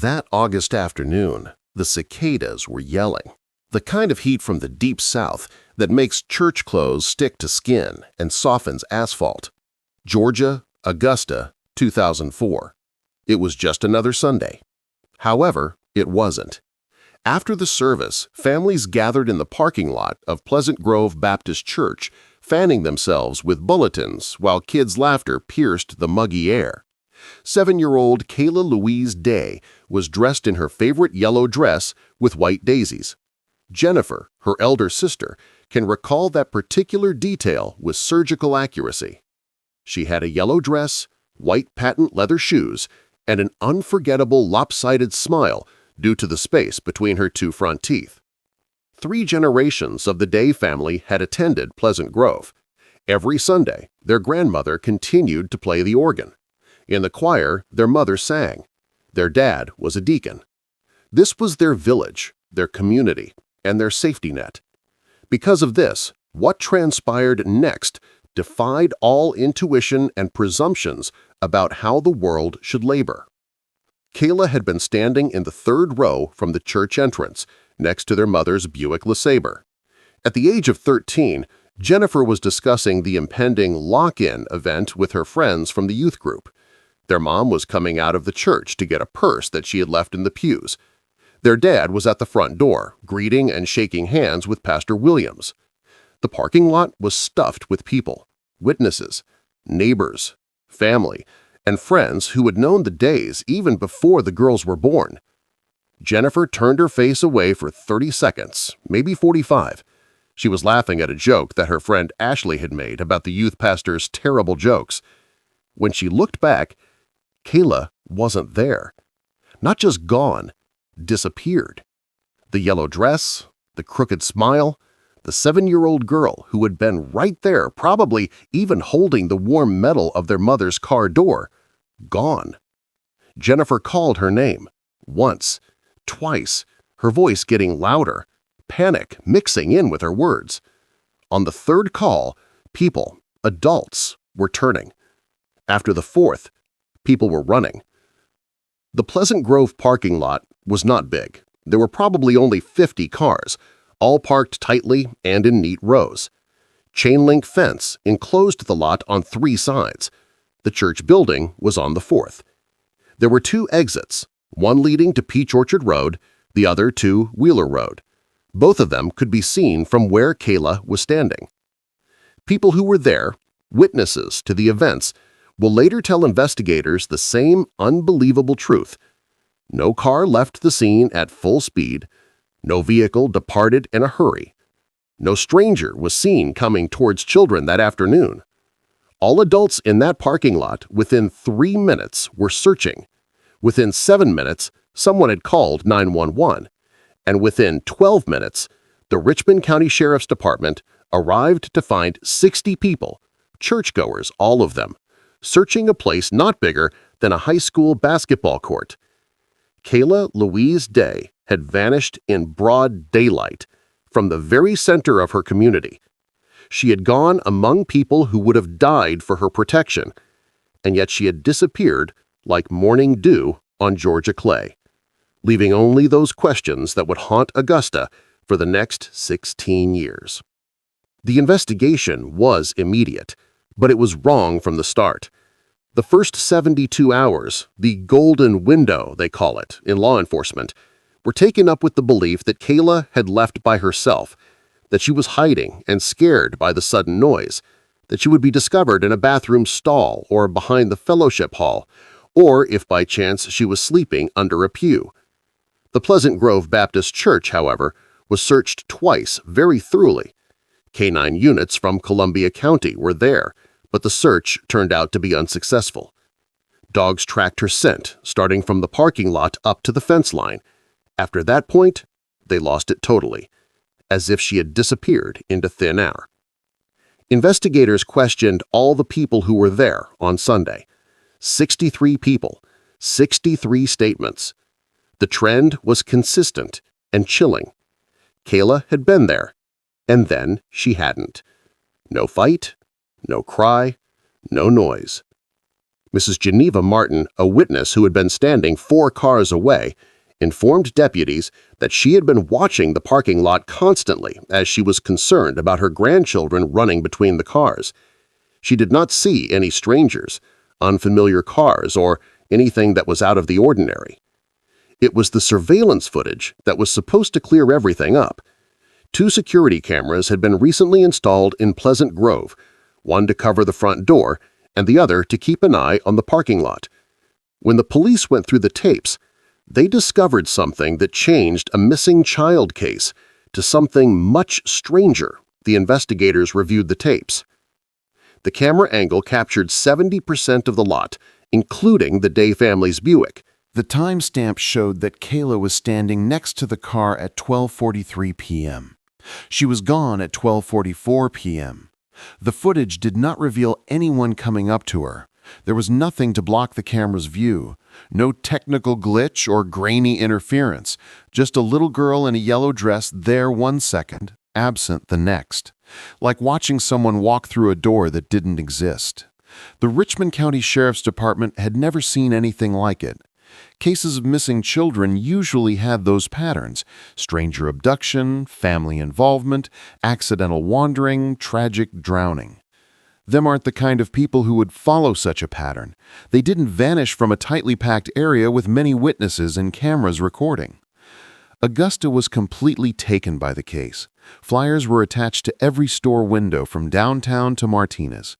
That August afternoon, the cicadas were yelling, the kind of heat from the deep south that makes church clothes stick to skin and softens asphalt. Georgia, Augusta, 2004. It was just another Sunday. However, it wasn't. After the service, families gathered in the parking lot of Pleasant Grove Baptist Church, fanning themselves with bulletins while kids' laughter pierced the muggy air. 7-year-old Kayla Louise Day was dressed in her favorite yellow dress with white daisies. Jennifer, her elder sister, can recall that particular detail with surgical accuracy. She had a yellow dress, white patent leather shoes, and an unforgettable lopsided smile due to the space between her two front teeth. 3 generations of the Day family had attended Pleasant Grove. Every Sunday, their grandmother continued to play the organ. In the choir, their mother sang. Their dad was a deacon. This was their village, their community, and their safety net. Because of this, what transpired next defied all intuition and presumptions about how the world should labor. Kayla had been standing in the 3rd row from the church entrance, next to their mother's Buick LeSabre. At the age of 13, Jennifer was discussing the impending lock-in event with her friends from the youth group. Their mom was coming out of the church to get a purse that she had left in the pews. Their dad was at the front door, greeting and shaking hands with Pastor Williams. The parking lot was stuffed with people, witnesses, neighbors, family, and friends who had known the Days even before the girls were born. Jennifer turned her face away for 30 seconds, maybe 45. She was laughing at a joke that her friend Ashley had made about the youth pastor's terrible jokes. When she looked back, Kayla wasn't there. Not just gone, disappeared. The yellow dress, the crooked smile, the 7-year-old girl who had been right there, probably even holding the warm metal of their mother's car door, gone. Jennifer called her name, once, twice, her voice getting louder, panic mixing in with her words. On the 3rd call, people, adults, were turning. After the 4th, people were running. The Pleasant Grove parking lot was not big. There were probably only 50 cars, all parked tightly and in neat rows. Chain-link fence enclosed the lot on 3 sides. The church building was on the 4th. There were 2 exits, one leading to Peach Orchard Road, the other to Wheeler Road. Both of them could be seen from where Kayla was standing. People who were there, witnesses to the events, will later tell investigators the same unbelievable truth. No car left the scene at full speed. No vehicle departed in a hurry. No stranger was seen coming towards children that afternoon. All adults in that parking lot within 3 minutes were searching. Within 7 minutes, someone had called 911. And within 12 minutes, the Richmond County Sheriff's Department arrived to find 60 people, churchgoers all of them, searching a place not bigger than a high school basketball court. Kayla Louise Day had vanished in broad daylight from the very center of her community. She had gone among people who would have died for her protection, and yet she had disappeared like morning dew on Georgia clay, leaving only those questions that would haunt Augusta for the next 16 years. The investigation was immediate, but it was wrong from the start. The first 72 hours, the golden window they call it in law enforcement, were taken up with the belief that Kayla had left by herself, that she was hiding and scared by the sudden noise, that she would be discovered in a bathroom stall or behind the fellowship hall, or if by chance she was sleeping under a pew. The Pleasant Grove Baptist Church, however, was searched twice very thoroughly. Canine units from Columbia County were there, but the search turned out to be unsuccessful. Dogs tracked her scent, starting from the parking lot up to the fence line. After that point, they lost it totally, as if she had disappeared into thin air. Investigators questioned all the people who were there on Sunday. 63 people, 63 statements. The trend was consistent and chilling. Kayla had been there, and then she hadn't. No fight, no cry, no noise. Mrs. Geneva Martin, a witness who had been standing 4 cars away, informed deputies that she had been watching the parking lot constantly as she was concerned about her grandchildren running between the cars. She did not see any strangers, unfamiliar cars, or anything that was out of the ordinary. It was the surveillance footage that was supposed to clear everything up. 2 security cameras had been recently installed in Pleasant Grove, one to cover the front door and the other to keep an eye on the parking lot. When the police went through the tapes, they discovered something that changed a missing child case to something much stranger. The investigators reviewed the tapes. The camera angle captured 70% of the lot, including the Day family's Buick. The timestamp showed that Kayla was standing next to the car at 12:43 p.m. She was gone at 12:44 p.m. The footage did not reveal anyone coming up to her. There was nothing to block the camera's view, no technical glitch or grainy interference, just a little girl in a yellow dress there one second, absent the next, like watching someone walk through a door that didn't exist. The Richmond County Sheriff's Department had never seen anything like it. Cases of missing children usually had those patterns: stranger abduction, family involvement, accidental wandering, tragic drowning. Them aren't the kind of people who would follow such a pattern. They didn't vanish from a tightly packed area with many witnesses and cameras recording. Augusta was completely taken by the case. Flyers were attached to every store window from downtown to Martinez.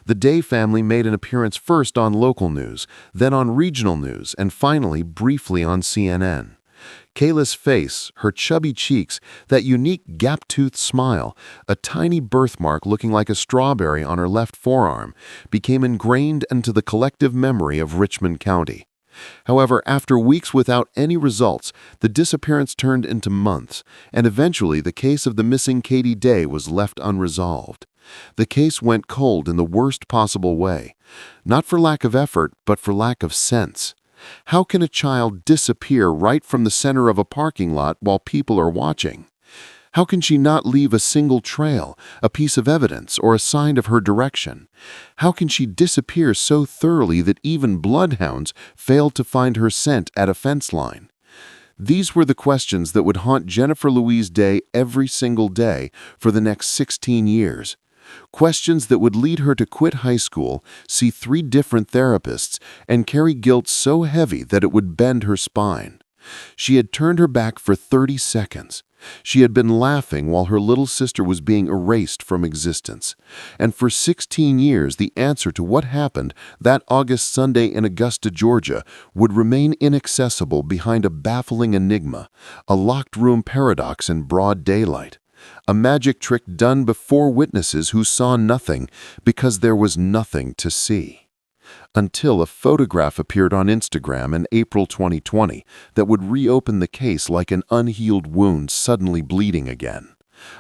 The Day family made an appearance first on local news, then on regional news, and finally briefly on CNN. Kayla's face, her chubby cheeks, that unique gap-toothed smile, a tiny birthmark looking like a strawberry on her left forearm, became ingrained into the collective memory of Richmond County. However, after weeks without any results, the disappearance turned into months, and eventually the case of the missing Katie Day was left unresolved. The case went cold in the worst possible way, not for lack of effort, but for lack of sense. How can a child disappear right from the center of a parking lot while people are watching? How can she not leave a single trail, a piece of evidence, or a sign of her direction? How can she disappear so thoroughly that even bloodhounds failed to find her scent at a fence line? These were the questions that would haunt Jennifer Louise Day every single day for the next 16 years. Questions that would lead her to quit high school, see 3 different therapists, and carry guilt so heavy that it would bend her spine. She had turned her back for 30 seconds. She had been laughing while her little sister was being erased from existence. And for 16 years, the answer to what happened that August Sunday in Augusta, Georgia, would remain inaccessible behind a baffling enigma, a locked-room paradox in broad daylight. A magic trick done before witnesses who saw nothing because there was nothing to see. Until a photograph appeared on Instagram in April 2020 that would reopen the case like an unhealed wound suddenly bleeding again.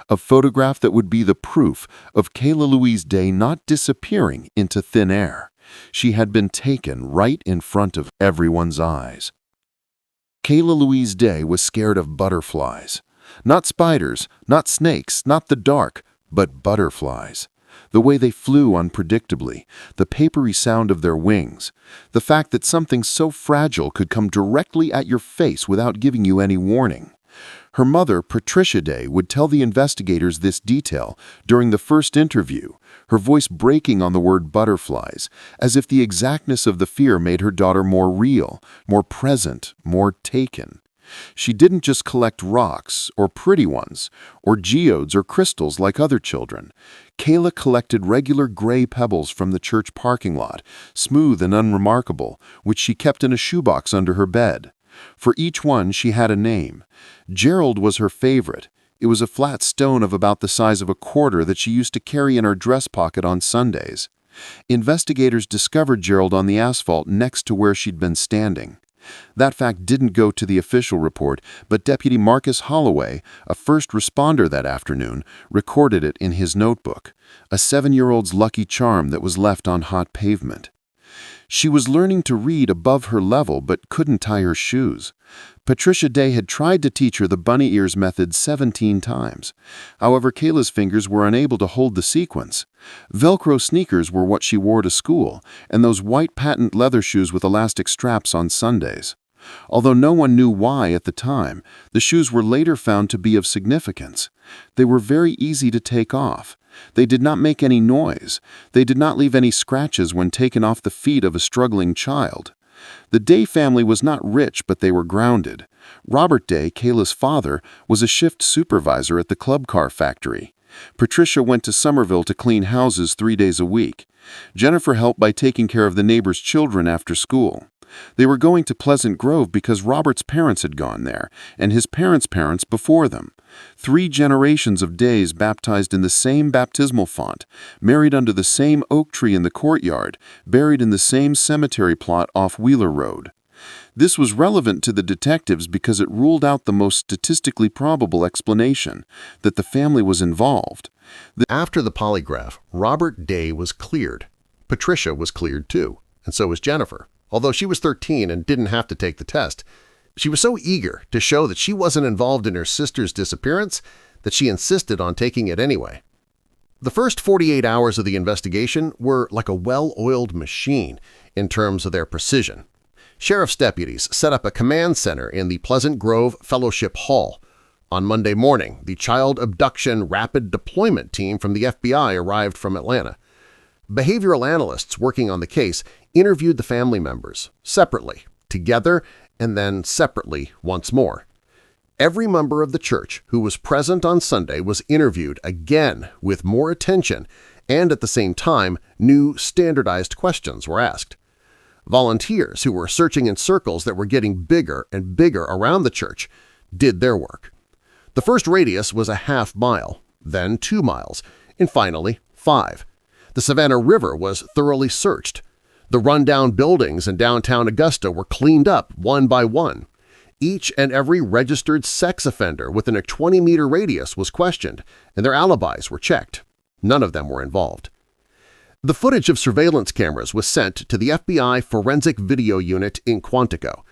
A photograph that would be the proof of Kayla Louise Day not disappearing into thin air. She had been taken right in front of everyone's eyes. Kayla Louise Day was scared of butterflies. Not spiders, not snakes, not the dark, but butterflies. The way they flew unpredictably, the papery sound of their wings, the fact that something so fragile could come directly at your face without giving you any warning. Her mother, Patricia Day, would tell the investigators this detail during the first interview, her voice breaking on the word butterflies, as if the exactness of the fear made her daughter more real, more present, more taken. She didn't just collect rocks, or pretty ones, or geodes or crystals like other children. Kayla collected regular gray pebbles from the church parking lot, smooth and unremarkable, which she kept in a shoebox under her bed. For each one, she had a name. Gerald was her favorite. It was a flat stone of about the size of a quarter that she used to carry in her dress pocket on Sundays. Investigators discovered Gerald on the asphalt next to where she'd been standing. That fact didn't go to the official report, but Deputy Marcus Holloway, a first responder that afternoon, recorded it in his notebook, a 7-year-old's lucky charm that was left on hot pavement. She was learning to read above her level but couldn't tie her shoes. Patricia Day had tried to teach her the bunny ears method 17 times. However, Kayla's fingers were unable to hold the sequence. Velcro sneakers were what she wore to school, and those white patent leather shoes with elastic straps on Sundays. Although no one knew why at the time, the shoes were later found to be of significance. They were very easy to take off. They did not make any noise. They did not leave any scratches when taken off the feet of a struggling child. The Day family was not rich, but they were grounded. Robert Day, Kayla's father, was a shift supervisor at the club car factory. Patricia went to Somerville to clean houses 3 days a week. Jennifer helped by taking care of the neighbors' children after school. They were going to Pleasant Grove because Robert's parents had gone there, and his parents' parents before them. 3 generations of Days baptized in the same baptismal font, married under the same oak tree in the courtyard, buried in the same cemetery plot off Wheeler Road. This was relevant to the detectives because it ruled out the most statistically probable explanation, that the family was involved. After the polygraph, Robert Day was cleared. Patricia was cleared too, and so was Jennifer. Although she was 13 and didn't have to take the test, she was so eager to show that she wasn't involved in her sister's disappearance that she insisted on taking it anyway. The first 48 hours of the investigation were like a well-oiled machine in terms of their precision. Sheriff's deputies set up a command center in the Pleasant Grove Fellowship Hall. On Monday morning, the Child Abduction Rapid Deployment Team from the FBI arrived from Atlanta. Behavioral analysts working on the case interviewed the family members, separately, together, and then separately once more. Every member of the church who was present on Sunday was interviewed again with more attention, and at the same time, new standardized questions were asked. Volunteers who were searching in circles that were getting bigger and bigger around the church did their work. The first radius was a half mile, then 2 miles, and finally 5. The Savannah River was thoroughly searched. The rundown buildings in downtown Augusta were cleaned up one by one. Each and every registered sex offender within a 20-meter radius was questioned, and their alibis were checked. None of them were involved. The footage of surveillance cameras was sent to the FBI Forensic Video Unit in Quantico.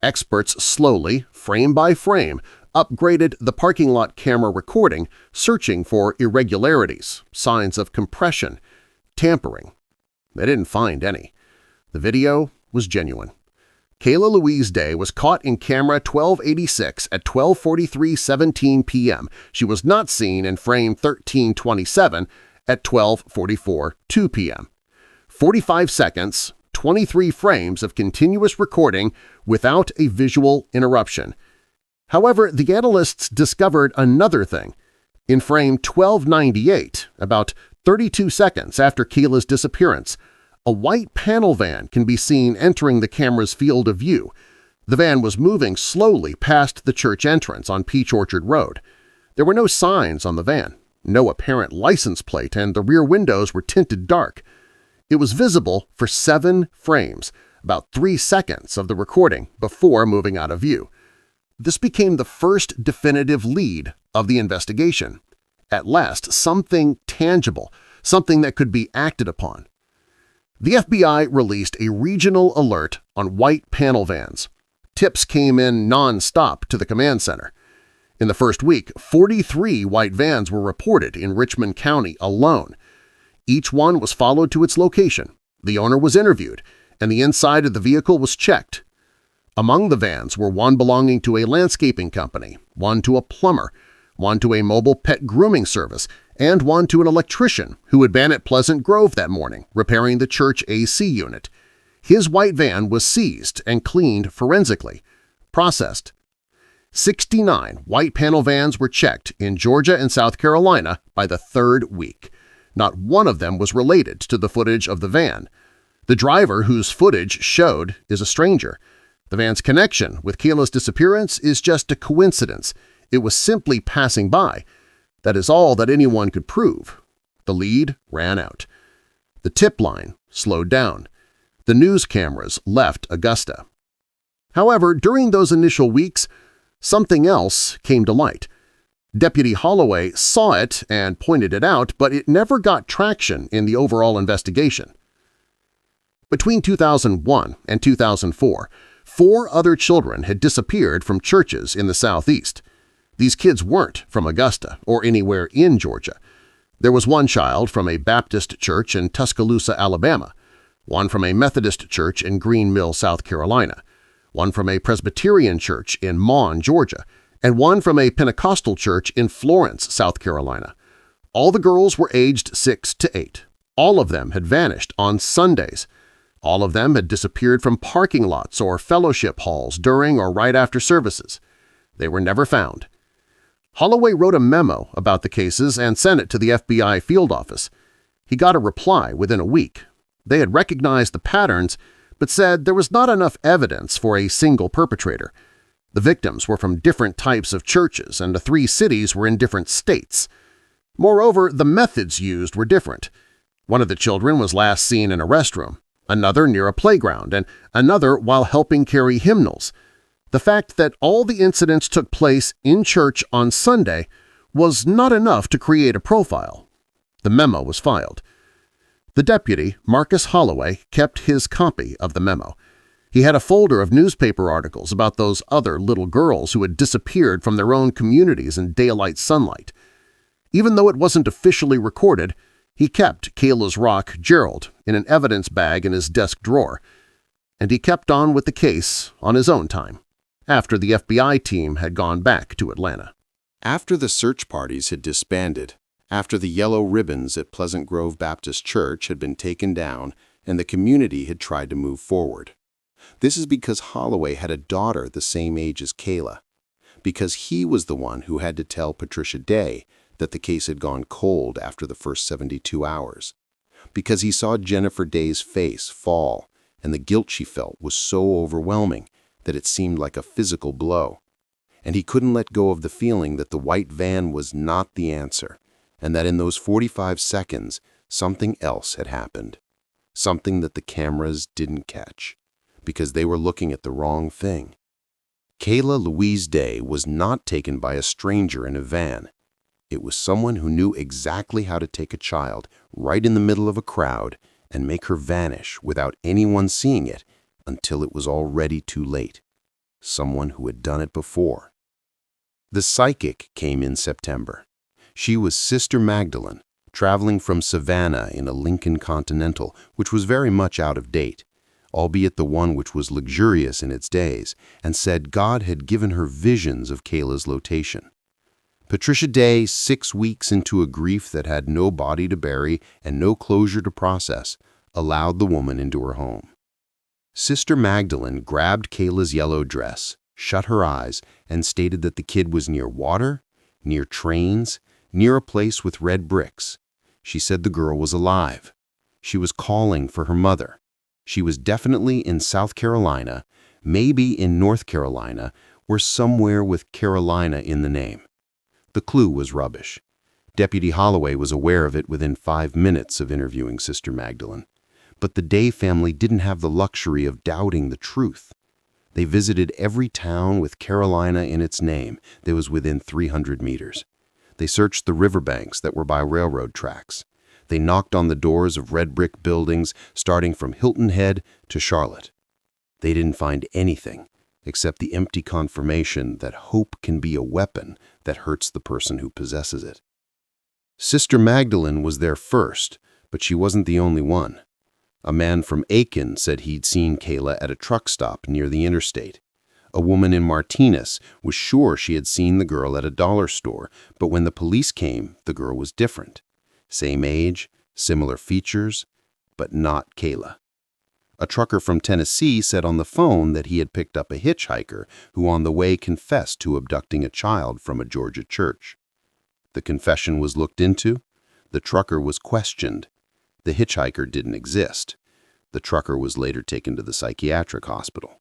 Experts slowly, frame by frame, upgraded the parking lot camera recording, searching for irregularities, signs of compression, tampering. They didn't find any. The video was genuine. Kayla Louise Day was caught in camera 1286 at 12:43:17 p.m. She was not seen in frame 1327 at 12:44:02 p.m. 45 seconds, 23 frames of continuous recording without a visual interruption. However, the analysts discovered another thing. In frame 1298, about 32 seconds after Kayla's disappearance, a white panel van can be seen entering the camera's field of view. The van was moving slowly past the church entrance on Peach Orchard Road. There were no signs on the van, no apparent license plate, and the rear windows were tinted dark. It was visible for 7 frames, about 3 seconds of the recording before moving out of view. This became the first definitive lead of the investigation. At last, something tangible, something that could be acted upon. The FBI released a regional alert on white panel vans. Tips came in non-stop to the command center. In the first week, 43 white vans were reported in Richmond County alone. Each one was followed to its location, the owner was interviewed, and the inside of the vehicle was checked. Among the vans were one belonging to a landscaping company, one to a plumber, one to a mobile pet grooming service, and one to an electrician who had been at Pleasant Grove that morning repairing the church AC unit. His white van was seized and cleaned forensically, processed. 69 white panel vans were checked in Georgia and South Carolina by the 3rd week. Not one of them was related to the footage of the van. The driver whose footage showed is a stranger. The van's connection with Kayla's disappearance is just a coincidence. It was simply passing by. That is all that anyone could prove. The lead ran out. The tip line slowed down. The news cameras left Augusta. However, during those initial weeks, something else came to light. Deputy Holloway saw it and pointed it out, but it never got traction in the overall investigation. Between 2001 and 2004, 4 other children had disappeared from churches in the Southeast. These kids weren't from Augusta or anywhere in Georgia. There was one child from a Baptist church in Tuscaloosa, Alabama, one from a Methodist church in Green Mill, South Carolina, one from a Presbyterian church in Maughan, Georgia, and one from a Pentecostal church in Florence, South Carolina. All the girls were aged 6 to 8. All of them had vanished on Sundays. All of them had disappeared from parking lots or fellowship halls during or right after services. They were never found. Holloway wrote a memo about the cases and sent it to the FBI field office. He got a reply within a week. They had recognized the patterns, but said there was not enough evidence for a single perpetrator. The victims were from different types of churches, and the 3 cities were in different states. Moreover, the methods used were different. One of the children was last seen in a restroom, another near a playground, and another while helping carry hymnals. The fact that all the incidents took place in church on Sunday was not enough to create a profile. The memo was filed. The deputy, Marcus Holloway, kept his copy of the memo. He had a folder of newspaper articles about those other little girls who had disappeared from their own communities in daylight sunlight. Even though it wasn't officially recorded, he kept Kayla's rock, Gerald, in an evidence bag in his desk drawer. And he kept on with the case on his own time, after the FBI team had gone back to Atlanta. After the search parties had disbanded, after the yellow ribbons at Pleasant Grove Baptist Church had been taken down and the community had tried to move forward. This is because Holloway had a daughter the same age as Kayla, because he was the one who had to tell Patricia Day that the case had gone cold after the first 72 hours, because he saw Jennifer Day's face fall and the guilt she felt was so overwhelming that it seemed like a physical blow. And he couldn't let go of the feeling that the white van was not the answer, and that in those 45 seconds, something else had happened. Something that the cameras didn't catch, because they were looking at the wrong thing. Kayla Louise Day was not taken by a stranger in a van. It was someone who knew exactly how to take a child right in the middle of a crowd and make her vanish without anyone seeing it until it was already too late. Someone who had done it before. The psychic came in September. She was Sister Magdalene, traveling from Savannah in a Lincoln Continental, which was very much out of date, albeit the one which was luxurious in its days, and said God had given her visions of Kayla's location. Patricia Day, 6 weeks into a grief that had no body to bury and no closure to process, allowed the woman into her home. Sister Magdalene grabbed Kayla's yellow dress, shut her eyes, and stated that the kid was near water, near trains, near a place with red bricks. She said the girl was alive. She was calling for her mother. She was definitely in South Carolina, maybe in North Carolina, or somewhere with Carolina in the name. The clue was rubbish. Deputy Holloway was aware of it within 5 minutes of interviewing Sister Magdalene. But the Day family didn't have the luxury of doubting the truth. They visited every town with Carolina in its name that was within 300 meters. They searched the riverbanks that were by railroad tracks. They knocked on the doors of red brick buildings starting from Hilton Head to Charlotte. They didn't find anything except the empty confirmation that hope can be a weapon that hurts the person who possesses it. Sister Magdalene was there first, but she wasn't the only one. A man from Aiken said he'd seen Kayla at a truck stop near the interstate. A woman in Martinez was sure she had seen the girl at a dollar store, but when the police came, the girl was different. Same age, similar features, but not Kayla. A trucker from Tennessee said on the phone that he had picked up a hitchhiker who on the way confessed to abducting a child from a Georgia church. The confession was looked into. The trucker was questioned. The hitchhiker didn't exist. The trucker was later taken to the psychiatric hospital.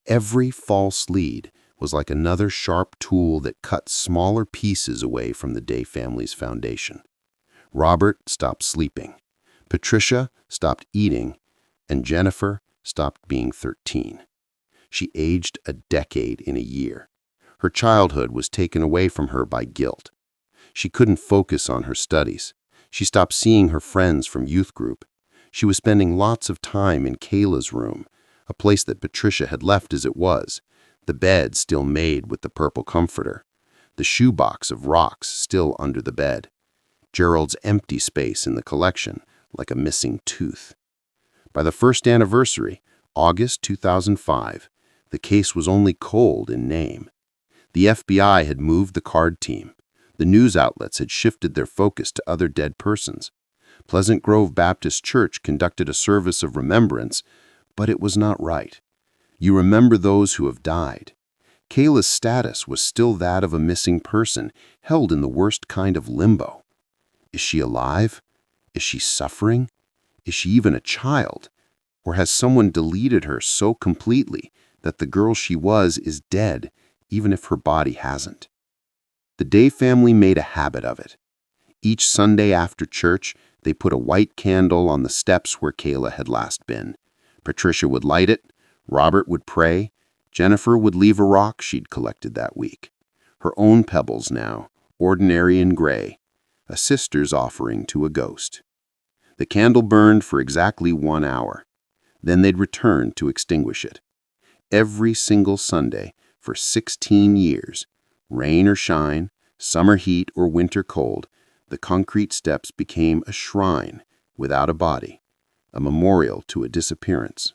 Every false lead was like another sharp tool that cut smaller pieces away from the Day family's foundation. Robert stopped sleeping. Patricia stopped eating. And Jennifer stopped being 13. She aged a decade in a year. Her childhood was taken away from her by guilt. She couldn't focus on her studies. She stopped seeing her friends from youth group. She was spending lots of time in Kayla's room, a place that Patricia had left as it was, the bed still made with the purple comforter, the shoebox of rocks still under the bed, Gerald's empty space in the collection like a missing tooth. By the first anniversary, August 2005, the case was only cold in name. The FBI had moved the card team. The news outlets had shifted their focus to other dead persons. Pleasant Grove Baptist Church conducted a service of remembrance, but it was not right. You remember those who have died. Kayla's status was still that of a missing person, held in the worst kind of limbo. Is she alive? Is she suffering? Is she even a child? Or has someone deleted her so completely that the girl she was is dead, even if her body hasn't? The Day family made a habit of it. Each Sunday after church, they put a white candle on the steps where Kayla had last been. Patricia would light it, Robert would pray, Jennifer would leave a rock she'd collected that week. Her own pebbles now, ordinary and gray, a sister's offering to a ghost. The candle burned for exactly 1 hour. Then they'd return to extinguish it. Every single Sunday for 16 years, rain or shine, summer heat or winter cold, the concrete steps became a shrine without a body, a memorial to a disappearance.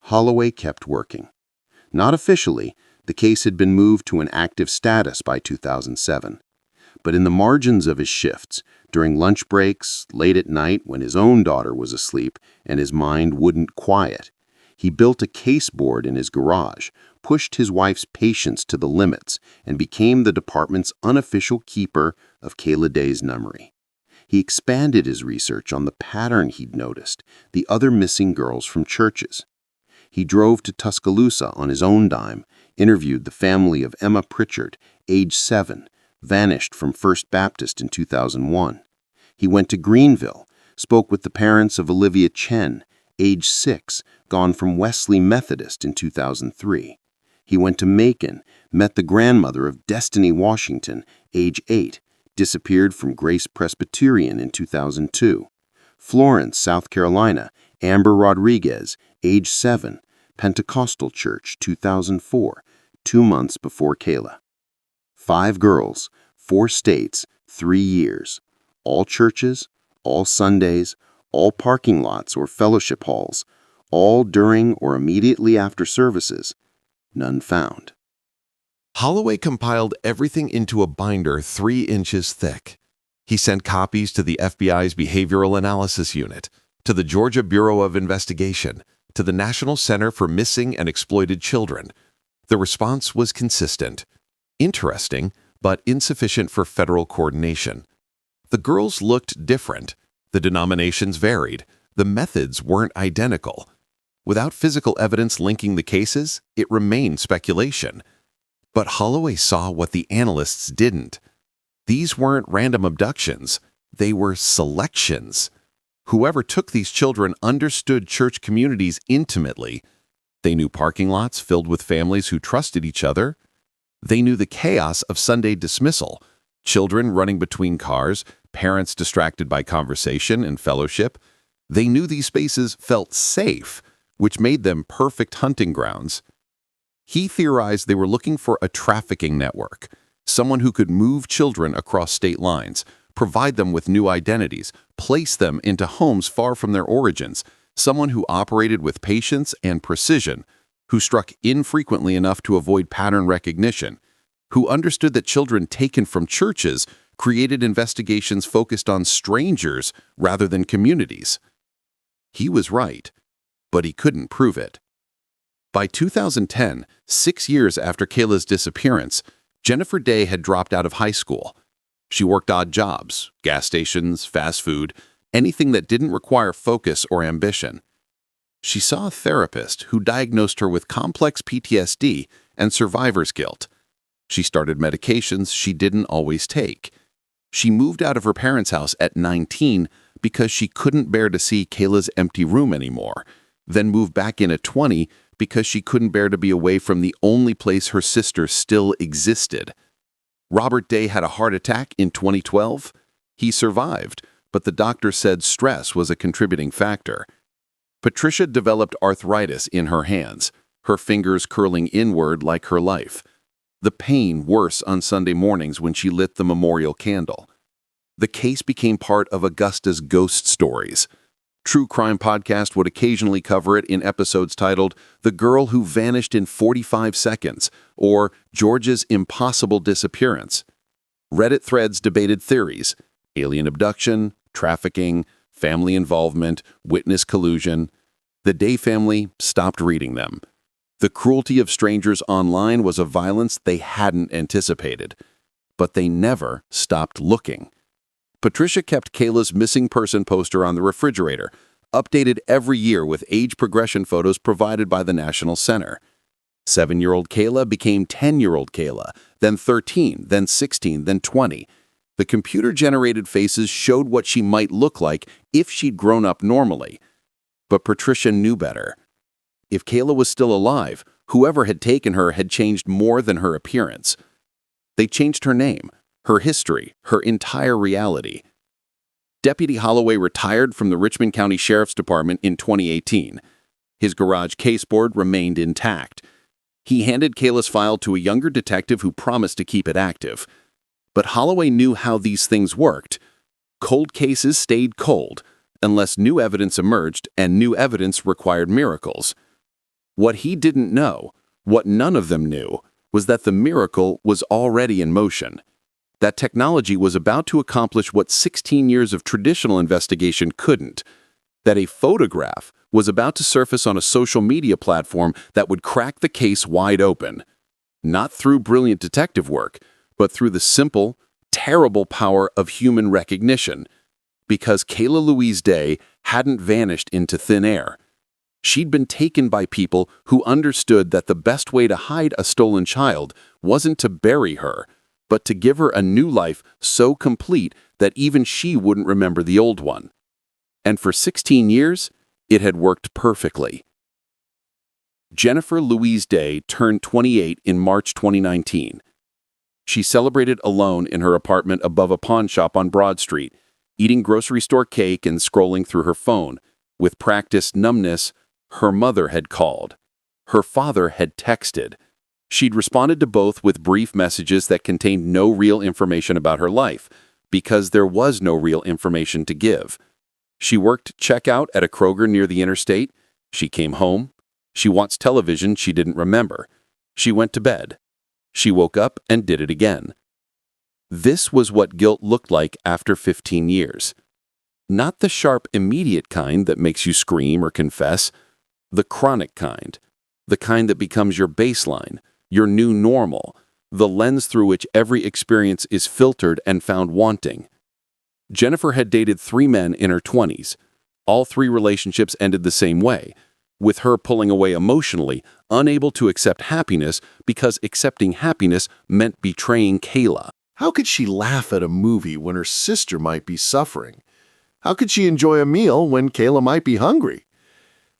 Holloway kept working. Not officially, the case had been moved to an active status by 2007. But in the margins of his shifts, during lunch breaks, late at night when his own daughter was asleep and his mind wouldn't quiet, he built a case board in his garage, pushed his wife's patience to the limits, and became the department's unofficial keeper of Kayla Day's memory. He expanded his research on the pattern he'd noticed, the other missing girls from churches. He drove to Tuscaloosa on his own dime, interviewed the family of Emma Pritchard, age 7, vanished from First Baptist in 2001. He went to Greenville, spoke with the parents of Olivia Chen, age 6, gone from Wesley Methodist in 2003. He went to Macon, met the grandmother of Destiny Washington, age 8, disappeared from Grace Presbyterian in 2002. Florence, South Carolina, Amber Rodriguez, age 7, Pentecostal Church, 2004, 2 months before Kayla. 5 girls, 4 states, 3 years. All churches, all Sundays, all parking lots or fellowship halls, all during or immediately after services. None found. Holloway compiled everything into a binder 3 inches thick. He sent copies to the FBI's Behavioral Analysis Unit, to the Georgia Bureau of Investigation, to the National Center for Missing and Exploited Children. The response was consistent. Interesting, but insufficient for federal coordination. The girls looked different. The denominations varied. The methods weren't identical. Without physical evidence linking the cases, it remained speculation. But Holloway saw what the analysts didn't. These weren't random abductions. They were selections. Whoever took these children understood church communities intimately. They knew parking lots filled with families who trusted each other. They knew the chaos of Sunday dismissal, children running between cars, parents distracted by conversation and fellowship. They knew these spaces felt safe, which made them perfect hunting grounds. He theorized they were looking for a trafficking network, someone who could move children across state lines, provide them with new identities, place them into homes far from their origins, someone who operated with patience and precision, who struck infrequently enough to avoid pattern recognition, who understood that children taken from churches created investigations focused on strangers rather than communities. He was right, but he couldn't prove it. By 2010, 6 years after Kayla's disappearance, Jennifer Day had dropped out of high school. She worked odd jobs, gas stations, fast food, anything that didn't require focus or ambition. She saw a therapist who diagnosed her with complex PTSD and survivor's guilt. She started medications she didn't always take. She moved out of her parents' house at 19 because she couldn't bear to see Kayla's empty room anymore, then moved back in at 20 because she couldn't bear to be away from the only place her sister still existed. Robert Day had a heart attack in 2012. He survived, but the doctor said stress was a contributing factor. Patricia developed arthritis in her hands, her fingers curling inward like her life. The pain worse on Sunday mornings when she lit the memorial candle. The case became part of Augusta's ghost stories. True Crime Podcast would occasionally cover it in episodes titled The Girl Who Vanished in 45 Seconds or Georgia's Impossible Disappearance. Reddit threads debated theories: alien abduction, trafficking, family involvement, witness collusion. The Day family stopped reading them. The cruelty of strangers online was a violence they hadn't anticipated. But they never stopped looking. Patricia kept Kayla's missing person poster on the refrigerator, updated every year with age progression photos provided by the National Center. 7-year-old Kayla became 10-year-old Kayla, then 13, then 16, then 20. The computer-generated faces showed what she might look like if she'd grown up normally. But Patricia knew better. If Kayla was still alive, whoever had taken her had changed more than her appearance. They changed her name, her history, her entire reality. Deputy Holloway retired from the Richmond County Sheriff's Department in 2018. His garage caseboard remained intact. He handed Kayla's file to a younger detective who promised to keep it active. But Holloway knew how these things worked. Cold cases stayed cold, unless new evidence emerged, and new evidence required miracles. What he didn't know, what none of them knew, was that the miracle was already in motion. That technology was about to accomplish what 16 years of traditional investigation couldn't. That a photograph was about to surface on a social media platform that would crack the case wide open. Not through brilliant detective work, but through the simple, terrible power of human recognition. Because Kayla Louise Day hadn't vanished into thin air. She'd been taken by people who understood that the best way to hide a stolen child wasn't to bury her, but to give her a new life so complete that even she wouldn't remember the old one. And for 16 years, it had worked perfectly. Jennifer Louise Day turned 28 in March 2019. She celebrated alone in her apartment above a pawn shop on Broad Street, eating grocery store cake and scrolling through her phone. With practiced numbness, her mother had called. Her father had texted. She'd responded to both with brief messages that contained no real information about her life, because there was no real information to give. She worked checkout at a Kroger near the interstate. She came home. She watched television she didn't remember. She went to bed. She woke up and did it again. This was what guilt looked like after 15 years. Not the sharp, immediate kind that makes you scream or confess. The chronic kind. The kind that becomes your baseline, your new normal, the lens through which every experience is filtered and found wanting. Jennifer had dated 3 men in her 20s. All 3 relationships ended the same way, with her pulling away emotionally, unable to accept happiness because accepting happiness meant betraying Kayla. How could she laugh at a movie when her sister might be suffering? How could she enjoy a meal when Kayla might be hungry?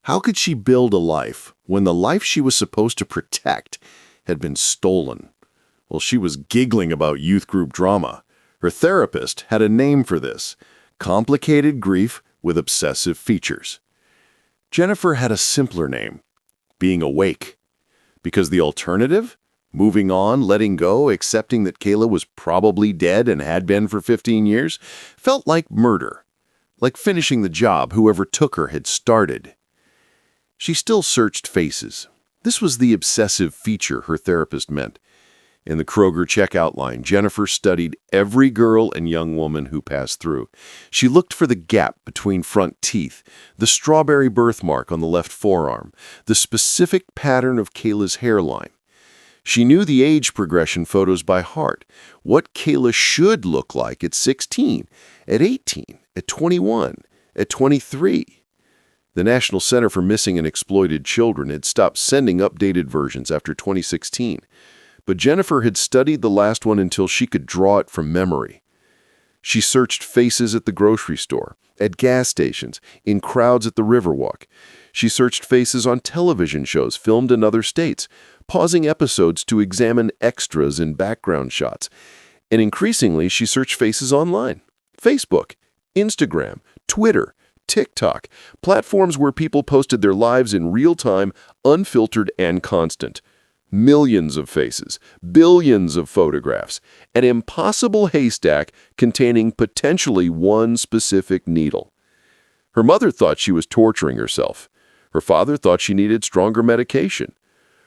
How could she build a life when the life she was supposed to protect had been stolen? Well, she was giggling about youth group drama. Her therapist had a name for this: complicated grief with obsessive features. Jennifer had a simpler name: being awake. Because the alternative? Moving on, letting go, accepting that Kayla was probably dead and had been for 15 years, felt like murder. Like finishing the job whoever took her had started. She still searched faces. This was the obsessive feature her therapist meant. In the Kroger checkout line, Jennifer studied every girl and young woman who passed through. She looked for the gap between front teeth, the strawberry birthmark on the left forearm, the specific pattern of Kayla's hairline. She knew the age progression photos by heart, what Kayla should look like at 16, at 18, at 21, at 23. The National Center for Missing and Exploited Children had stopped sending updated versions after 2016, but Jennifer had studied the last one until she could draw it from memory. She searched faces at the grocery store, at gas stations, in crowds at the Riverwalk. She searched faces on television shows filmed in other states, pausing episodes to examine extras and background shots. And increasingly, she searched faces online: Facebook, Instagram, Twitter, TikTok, platforms where people posted their lives in real time, unfiltered and constant. Millions of faces, billions of photographs, an impossible haystack containing potentially one specific needle. Her mother thought she was torturing herself. Her father thought she needed stronger medication.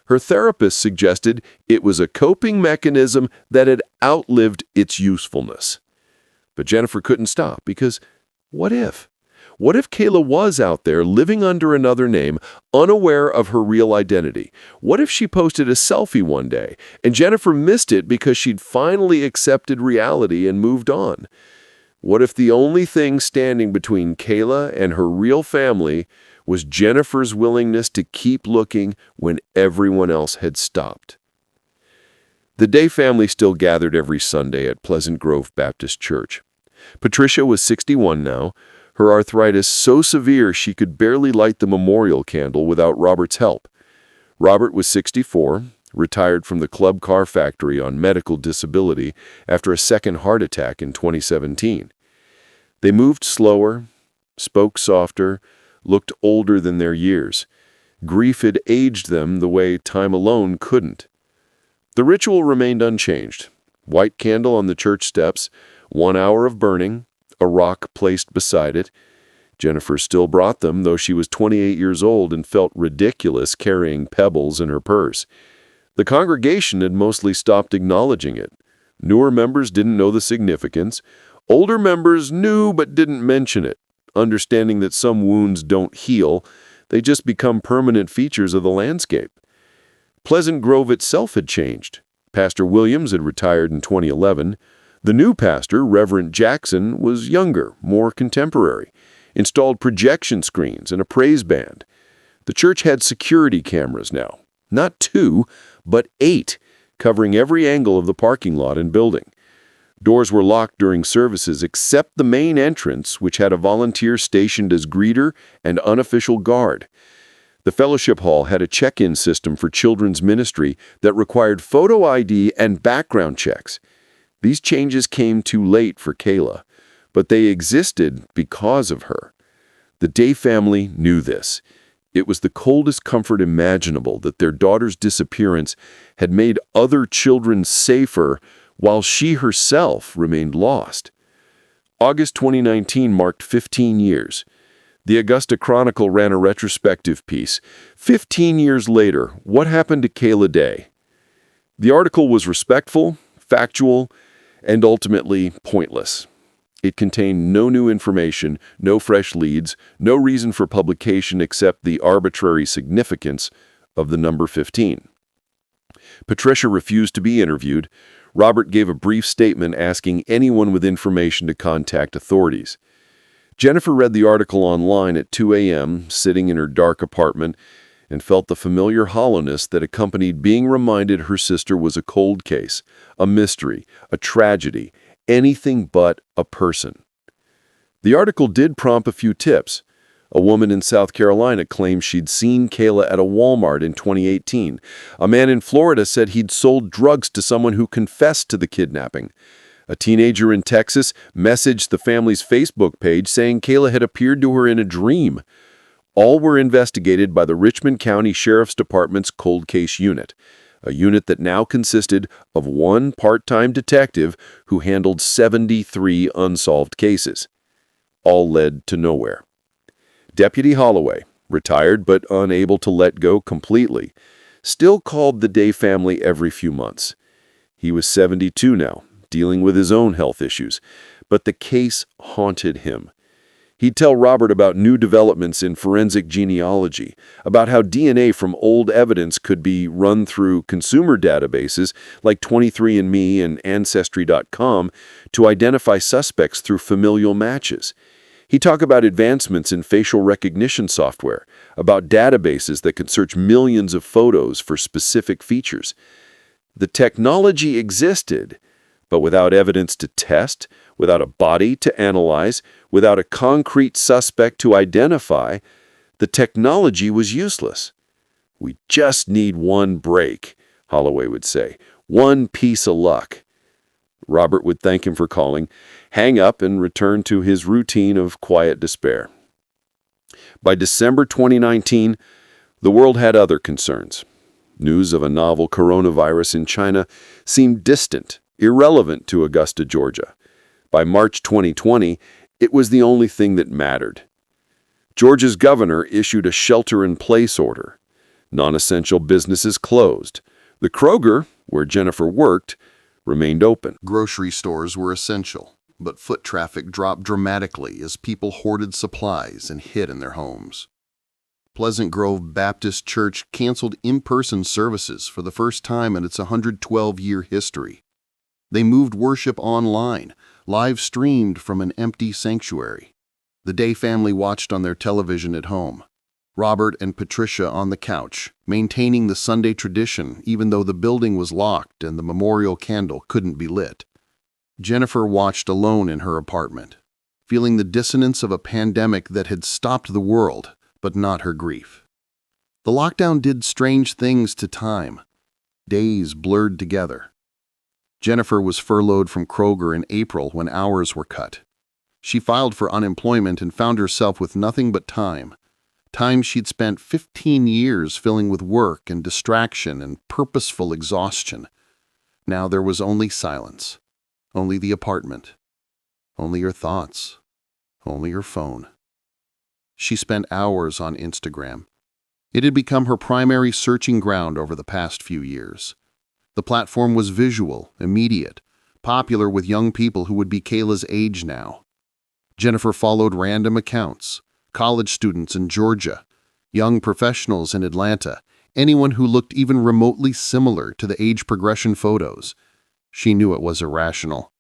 Her therapist suggested it was a coping mechanism that had outlived its usefulness. But Jennifer couldn't stop because what if? What if Kayla was out there living under another name, unaware of her real identity? What if she posted a selfie one day and Jennifer missed it because she'd finally accepted reality and moved on? What if the only thing standing between Kayla and her real family was Jennifer's willingness to keep looking when everyone else had stopped? The Day family still gathered every Sunday at Pleasant Grove Baptist Church. Patricia was 61 now, her arthritis so severe she could barely light the memorial candle without Robert's help. Robert was 64, retired from the club car factory on medical disability after a second heart attack in 2017. They moved slower, spoke softer, looked older than their years. Grief had aged them the way time alone couldn't. The ritual remained unchanged. White candle on the church steps, 1 hour of burning, a rock placed beside it. Jennifer still brought them, though she was 28 years old and felt ridiculous carrying pebbles in her purse. The congregation had mostly stopped acknowledging it. Newer members didn't know the significance. Older members knew but didn't mention it, understanding that some wounds don't heal, they just become permanent features of the landscape. Pleasant Grove itself had changed. Pastor Williams had retired in 2011. The new pastor, Reverend Jackson, was younger, more contemporary, installed projection screens and a praise band. The church had security cameras now, not 2, but 8, covering every angle of the parking lot and building. Doors were locked during services except the main entrance, which had a volunteer stationed as greeter and unofficial guard. The fellowship hall had a check-in system for children's ministry that required photo ID and background checks. These changes came too late for Kayla, but they existed because of her. The Day family knew this. It was the coldest comfort imaginable that their daughter's disappearance had made other children safer while she herself remained lost. August 2019 marked 15 years. The Augusta Chronicle ran a retrospective piece. 15 years later, what happened to Kayla Day? The article was respectful, factual, and ultimately pointless. It contained no new information, no fresh leads, no reason for publication except the arbitrary significance of the number 15. Patricia refused to be interviewed. Robert gave a brief statement asking anyone with information to contact authorities. Jennifer read the article online at 2 a.m., sitting in her dark apartment, and felt the familiar hollowness that accompanied being reminded her sister was a cold case, a mystery, a tragedy, anything but a person. The article did prompt a few tips. A woman in South Carolina claimed she'd seen Kayla at a Walmart in 2018. A man in Florida said he'd sold drugs to someone who confessed to the kidnapping. A teenager in Texas messaged the family's Facebook page saying Kayla had appeared to her in a dream. All were investigated by the Richmond County Sheriff's Department's Cold Case Unit, a unit that now consisted of one part-time detective who handled 73 unsolved cases. All led to nowhere. Deputy Holloway, retired but unable to let go completely, still called the Day family every few months. He was 72 now, dealing with his own health issues, but the case haunted him. He'd tell Robert about new developments in forensic genealogy, about how DNA from old evidence could be run through consumer databases like 23andMe and Ancestry.com to identify suspects through familial matches. He'd talk about advancements in facial recognition software, about databases that could search millions of photos for specific features. The technology existed, but without evidence to test, without a body to analyze, without a concrete suspect to identify, the technology was useless. "We just need one break," Holloway would say, "one piece of luck." Robert would thank him for calling, hang up, and return to his routine of quiet despair. By December 2019, the world had other concerns. News of a novel coronavirus in China seemed distant, irrelevant to Augusta, Georgia. By March 2020, it was the only thing that mattered. Georgia's governor issued a shelter-in-place order. Non-essential businesses closed. The Kroger, where Jennifer worked, remained open. Grocery stores were essential, but foot traffic dropped dramatically as people hoarded supplies and hid in their homes. Pleasant Grove Baptist Church canceled in-person services for the first time in its 112-year history. They moved worship online, live-streamed from an empty sanctuary. The Day family watched on their television at home. Robert and Patricia on the couch, maintaining the Sunday tradition even though the building was locked and the memorial candle couldn't be lit. Jennifer watched alone in her apartment, feeling the dissonance of a pandemic that had stopped the world, but not her grief. The lockdown did strange things to time. Days blurred together. Jennifer was furloughed from Kroger in April when hours were cut. She filed for unemployment and found herself with nothing but time. Time she'd spent 15 years filling with work and distraction and purposeful exhaustion. Now there was only silence, only the apartment, only her thoughts, only her phone. She spent hours on Instagram. It had become her primary searching ground over the past few years. The platform was visual, immediate, popular with young people who would be Kayla's age now. Jennifer followed random accounts, college students in Georgia, young professionals in Atlanta, anyone who looked even remotely similar to the age progression photos. She knew it was irrational.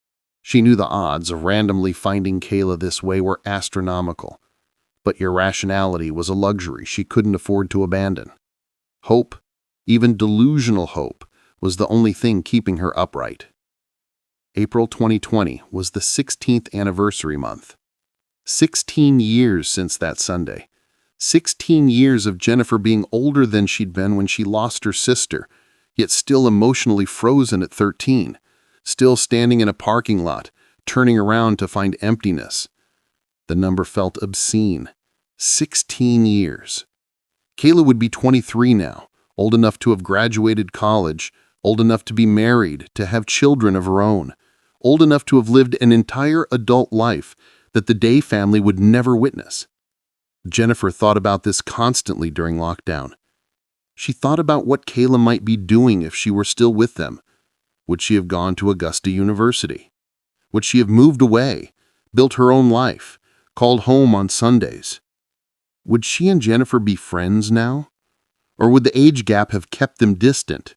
She knew the odds of randomly finding Kayla this way were astronomical. But irrationality was a luxury she couldn't afford to abandon. Hope, even delusional hope, was the only thing keeping her upright. April 2020 was the 16th anniversary month. 16 years since that Sunday. 16 years of Jennifer being older than she'd been when she lost her sister, yet still emotionally frozen at 13, still standing in a parking lot, turning around to find emptiness. The number felt obscene. 16 years. Kayla would be 23 now, old enough to have graduated college, old enough to be married, to have children of her own, old enough to have lived an entire adult life that the Day family would never witness. Jennifer thought about this constantly during lockdown. She thought about what Kayla might be doing if she were still with them. Would she have gone to Augusta University? Would she have moved away, built her own life, called home on Sundays? Would she and Jennifer be friends now? Or would the age gap have kept them distant?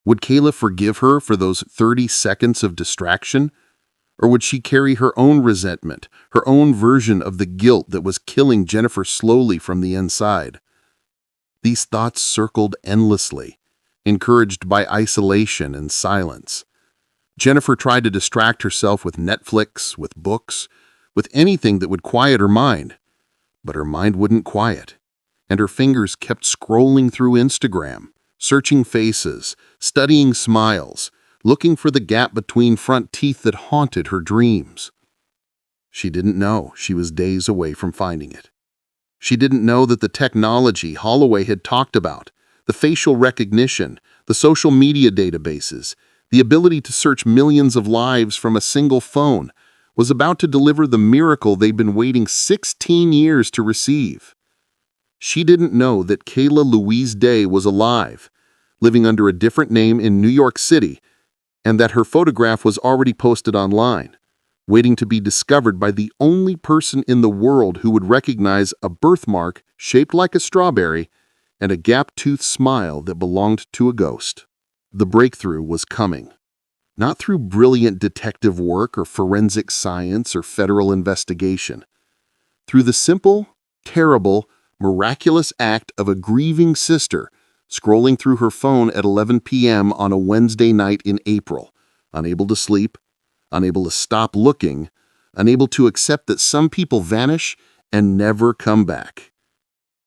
Would Kayla forgive her for those 30 seconds of distraction? Or would she carry her own resentment, her own version of the guilt that was killing Jennifer slowly from the inside? These thoughts circled endlessly, encouraged by isolation and silence. Jennifer tried to distract herself with Netflix, with books, with anything that would quiet her mind. But her mind wouldn't quiet, and her fingers kept scrolling through Instagram, searching faces, studying smiles, looking for the gap between front teeth that haunted her dreams. She didn't know she was days away from finding it. She didn't know that the technology Holloway had talked about, the facial recognition, the social media databases, the ability to search millions of lives from a single phone, was about to deliver the miracle they'd been waiting 16 years to receive. She didn't know that Kayla Louise Day was alive, living under a different name in New York City, and that her photograph was already posted online, waiting to be discovered by the only person in the world who would recognize a birthmark shaped like a strawberry and a gap-toothed smile that belonged to a ghost. The breakthrough was coming. Not through brilliant detective work or forensic science or federal investigation. Through the simple, terrible, miraculous act of a grieving sister scrolling through her phone at 11 p.m. on a Wednesday night in April, unable to sleep, unable to stop looking, unable to accept that some people vanish and never come back.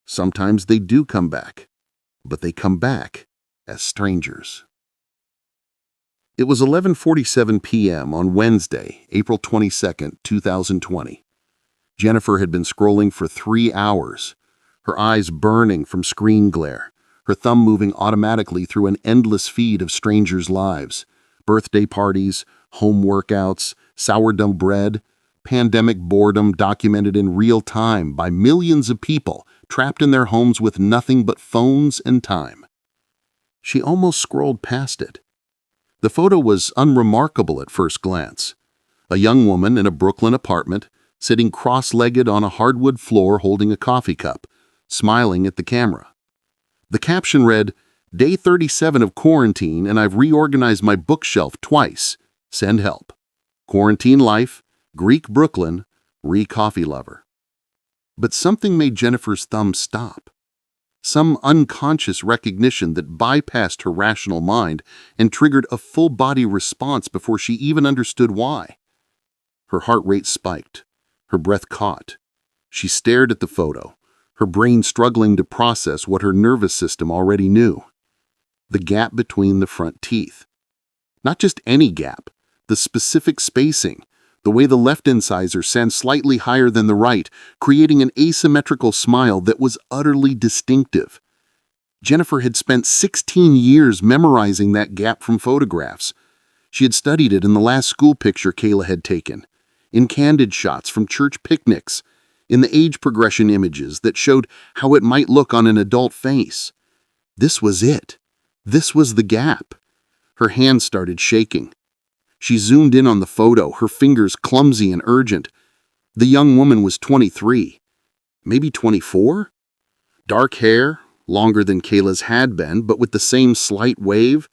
Sometimes they do come back, but they come back as strangers. It was 11:47 p.m. on Wednesday, April 22, 2020. Jennifer had been scrolling for 3 hours, her eyes burning from screen glare, her thumb moving automatically through an endless feed of strangers' lives, birthday parties, home workouts, sourdough bread, pandemic boredom documented in real time by millions of people trapped in their homes with nothing but phones and time. She almost scrolled past it. The photo was unremarkable at first glance. A young woman in a Brooklyn apartment, sitting cross-legged on a hardwood floor holding a coffee cup, smiling at the camera. The caption read, "Day 37 of quarantine and I've reorganized my bookshelf twice. Send help. Quarantine life, Greek Brooklyn, re-coffee lover." But something made Jennifer's thumb stop. Some unconscious recognition that bypassed her rational mind and triggered a full-body response before she even understood why. Her heart rate spiked. Her breath caught. She stared at the photo, her brain struggling to process what her nervous system already knew. The gap between the front teeth. Not just any gap, the specific spacing, the way the left incisor sat slightly higher than the right, creating an asymmetrical smile that was utterly distinctive. Jennifer had spent 16 years memorizing that gap from photographs. She had studied it in the last school picture Kayla had taken, in candid shots from church picnics, in the age progression images that showed how it might look on an adult face. This was it. This was the gap. Her hand started shaking. She zoomed in on the photo, her fingers clumsy and urgent. The young woman was 23, maybe 24? Dark hair, longer than Kayla's had been, but with the same slight wave.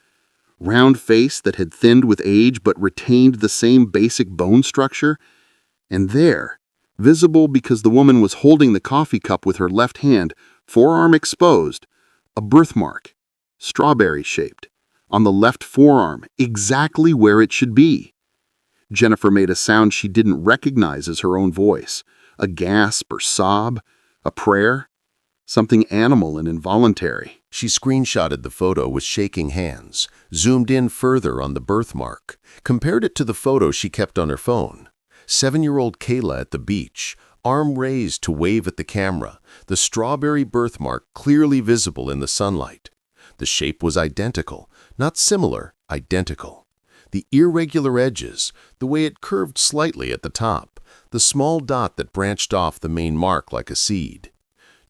Round face that had thinned with age but retained the same basic bone structure. And there, visible because the woman was holding the coffee cup with her left hand, forearm exposed, a birthmark, strawberry-shaped, on the left forearm, exactly where it should be. Jennifer made a sound she didn't recognize as her own voice, a gasp or sob, a prayer, something animal and involuntary. She screenshotted the photo with shaking hands, zoomed in further on the birthmark, compared it to the photo she kept on her phone. 7-year-old Kayla at the beach, arm raised to wave at the camera, the strawberry birthmark clearly visible in the sunlight. The shape was identical, not similar, identical. The irregular edges, the way it curved slightly at the top, the small dot that branched off the main mark like a seed.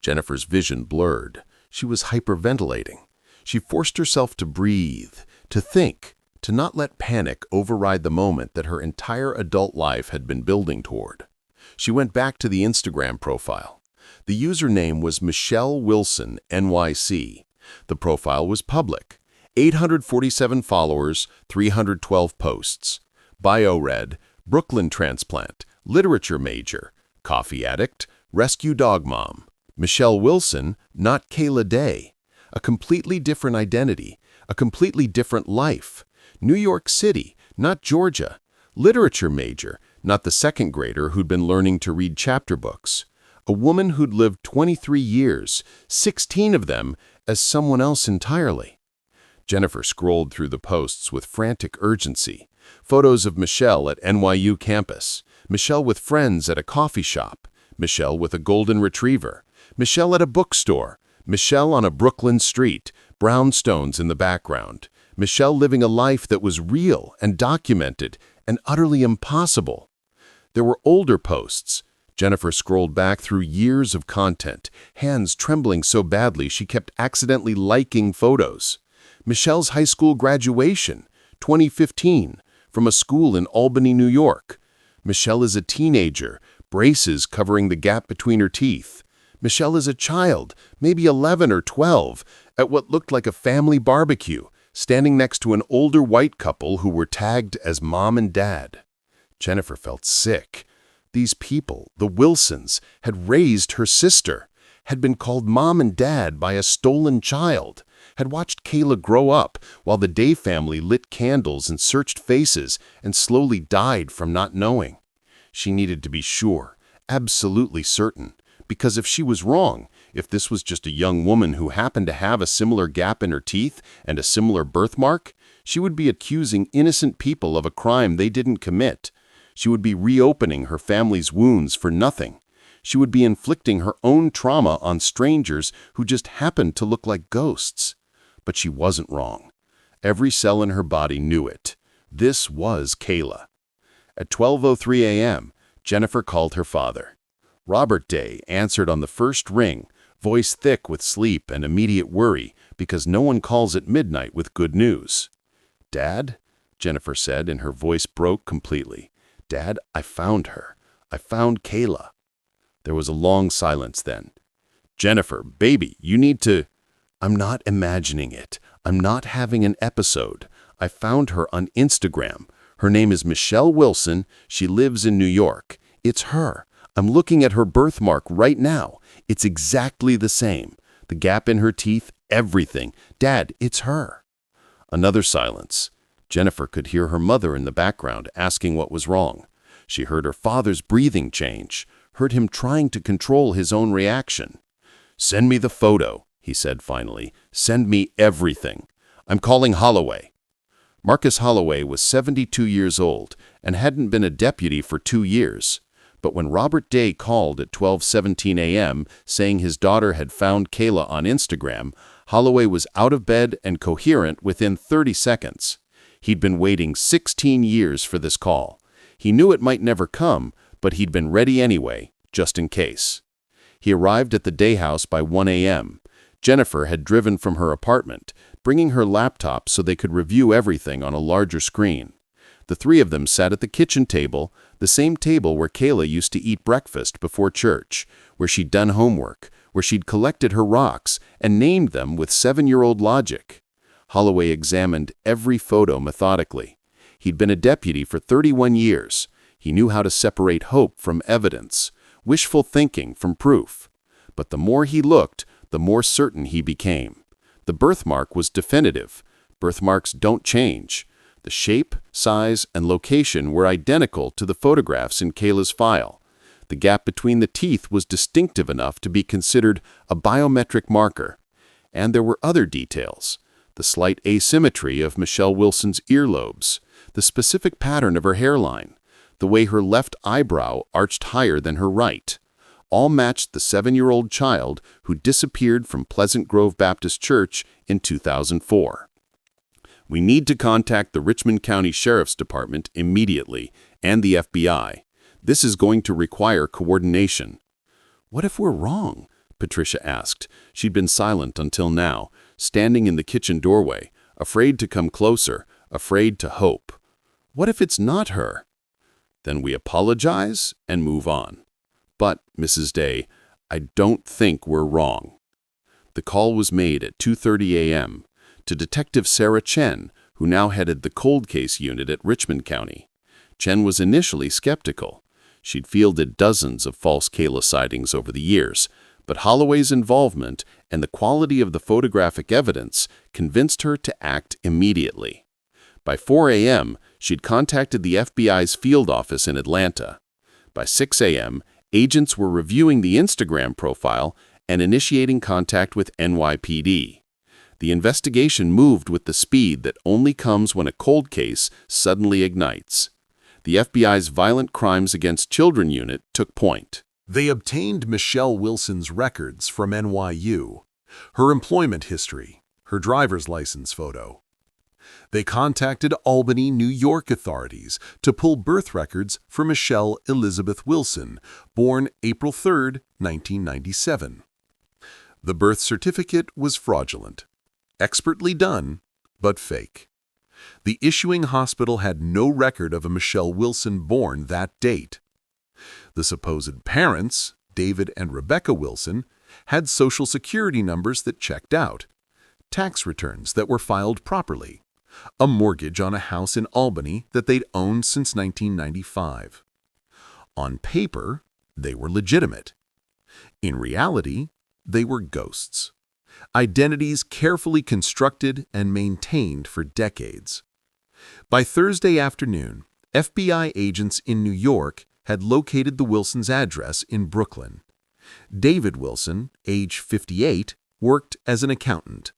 Jennifer's vision blurred. She was hyperventilating. She forced herself to breathe, to think, to not let panic override the moment that her entire adult life had been building toward. She went back to the Instagram profile. The username was Michelle Wilson, NYC. The profile was public. 847 followers, 312 posts. Bio read, Brooklyn transplant, literature major, coffee addict, rescue dog mom. Michelle Wilson, not Kayla Day. A completely different identity, a completely different life. New York City, not Georgia. Literature major, not the second grader who'd been learning to read chapter books. A woman who'd lived 23 years, 16 of them as someone else entirely. Jennifer scrolled through the posts with frantic urgency. Photos of Michelle at NYU campus, Michelle with friends at a coffee shop, Michelle with a golden retriever, Michelle at a bookstore, Michelle on a Brooklyn street, brownstones in the background, Michelle living a life that was real and documented and utterly impossible. There were older posts. Jennifer scrolled back through years of content, hands trembling so badly she kept accidentally liking photos. Michelle's high school graduation, 2015, from a school in Albany, New York. Michelle is a teenager, braces covering the gap between her teeth. Michelle is a child, maybe 11 or 12, at what looked like a family barbecue, standing next to an older white couple who were tagged as mom and dad. Jennifer felt sick. These people, the Wilsons, had raised her sister, had been called mom and dad by a stolen child, had watched Kayla grow up while the Day family lit candles and searched faces and slowly died from not knowing. She needed to be sure, absolutely certain, because if she was wrong, if this was just a young woman who happened to have a similar gap in her teeth and a similar birthmark, She would be accusing innocent people of a crime they didn't commit. She would be reopening her family's wounds for nothing. She would be inflicting her own trauma on strangers who just happened to look like ghosts. But she wasn't wrong. Every cell in her body knew it. This was Kayla. At 12:03 a.m., Jennifer called her father. Robert Day answered on the first ring, voice thick with sleep and immediate worry, because no one calls at midnight with good news. "Dad," Jennifer said, and her voice broke completely. "Dad, I found her. I found Kayla." There was a long silence then. "Jennifer, baby, you need to—" "I'm not imagining it. I'm not having an episode. I found her on Instagram. Her name is Michelle Wilson. She lives in New York. It's her. I'm looking at her birthmark right now. It's exactly the same. The gap in her teeth, everything. Dad, it's her." Another silence. Jennifer could hear her mother in the background asking what was wrong. She heard her father's breathing change, heard him trying to control his own reaction. "Send me the photo," he said finally. "Send me everything. I'm calling Holloway." Marcus Holloway was 72 years old and hadn't been a deputy for 2 years. But when Robert Day called at 12:17 a.m. saying his daughter had found Kayla on Instagram, Holloway was out of bed and coherent within 30 seconds. He'd been waiting 16 years for this call. He knew it might never come, but he'd been ready anyway, just in case. He arrived at the Day house by 1 a.m. Jennifer had driven from her apartment, bringing her laptop so they could review everything on a larger screen. The three of them sat at the kitchen table, the same table where Kayla used to eat breakfast before church, where she'd done homework, where she'd collected her rocks and named them with 7-year-old logic. Holloway examined every photo methodically. He'd been a deputy for 31 years. He knew how to separate hope from evidence, wishful thinking from proof. But the more he looked, the more certain he became. The birthmark was definitive. Birthmarks don't change. The shape, size, and location were identical to the photographs in Kayla's file. The gap between the teeth was distinctive enough to be considered a biometric marker. And there were other details. The slight asymmetry of Michelle Wilson's earlobes, the specific pattern of her hairline, the way her left eyebrow arched higher than her right. All matched the 7-year-old child who disappeared from Pleasant Grove Baptist Church in 2004. "We need to contact the Richmond County Sheriff's Department immediately and the FBI. This is going to require coordination." "What if we're wrong?" Patricia asked. She'd been silent until now, standing in the kitchen doorway, afraid to come closer, afraid to hope. "What if it's not her?" "Then we apologize and move on. But, Mrs. Day, I don't think we're wrong." The call was made at 2:30 a.m. to Detective Sarah Chen, who now headed the cold case unit at Richmond County. Chen was initially skeptical. She'd fielded dozens of false Kayla sightings over the years, but Holloway's involvement and the quality of the photographic evidence convinced her to act immediately. By 4 a.m., she'd contacted the FBI's field office in Atlanta. By 6 a.m., agents were reviewing the Instagram profile and initiating contact with NYPD. The investigation moved with the speed that only comes when a cold case suddenly ignites. The FBI's Violent Crimes Against Children unit took point. They obtained Michelle Wilson's records from NYU, her employment history, her driver's license photo. They contacted Albany, New York authorities to pull birth records for Michelle Elizabeth Wilson, born April 3, 1997. The birth certificate was fraudulent, expertly done, but fake. The issuing hospital had no record of a Michelle Wilson born that date. The supposed parents, David and Rebecca Wilson, had Social Security numbers that checked out, tax returns that were filed properly, a mortgage on a house in Albany that they'd owned since 1995. On paper, they were legitimate. In reality, they were ghosts. Identities carefully constructed and maintained for decades. By Thursday afternoon, FBI agents in New York had located the Wilsons' address in Brooklyn. David Wilson, age 58, worked as an accountant.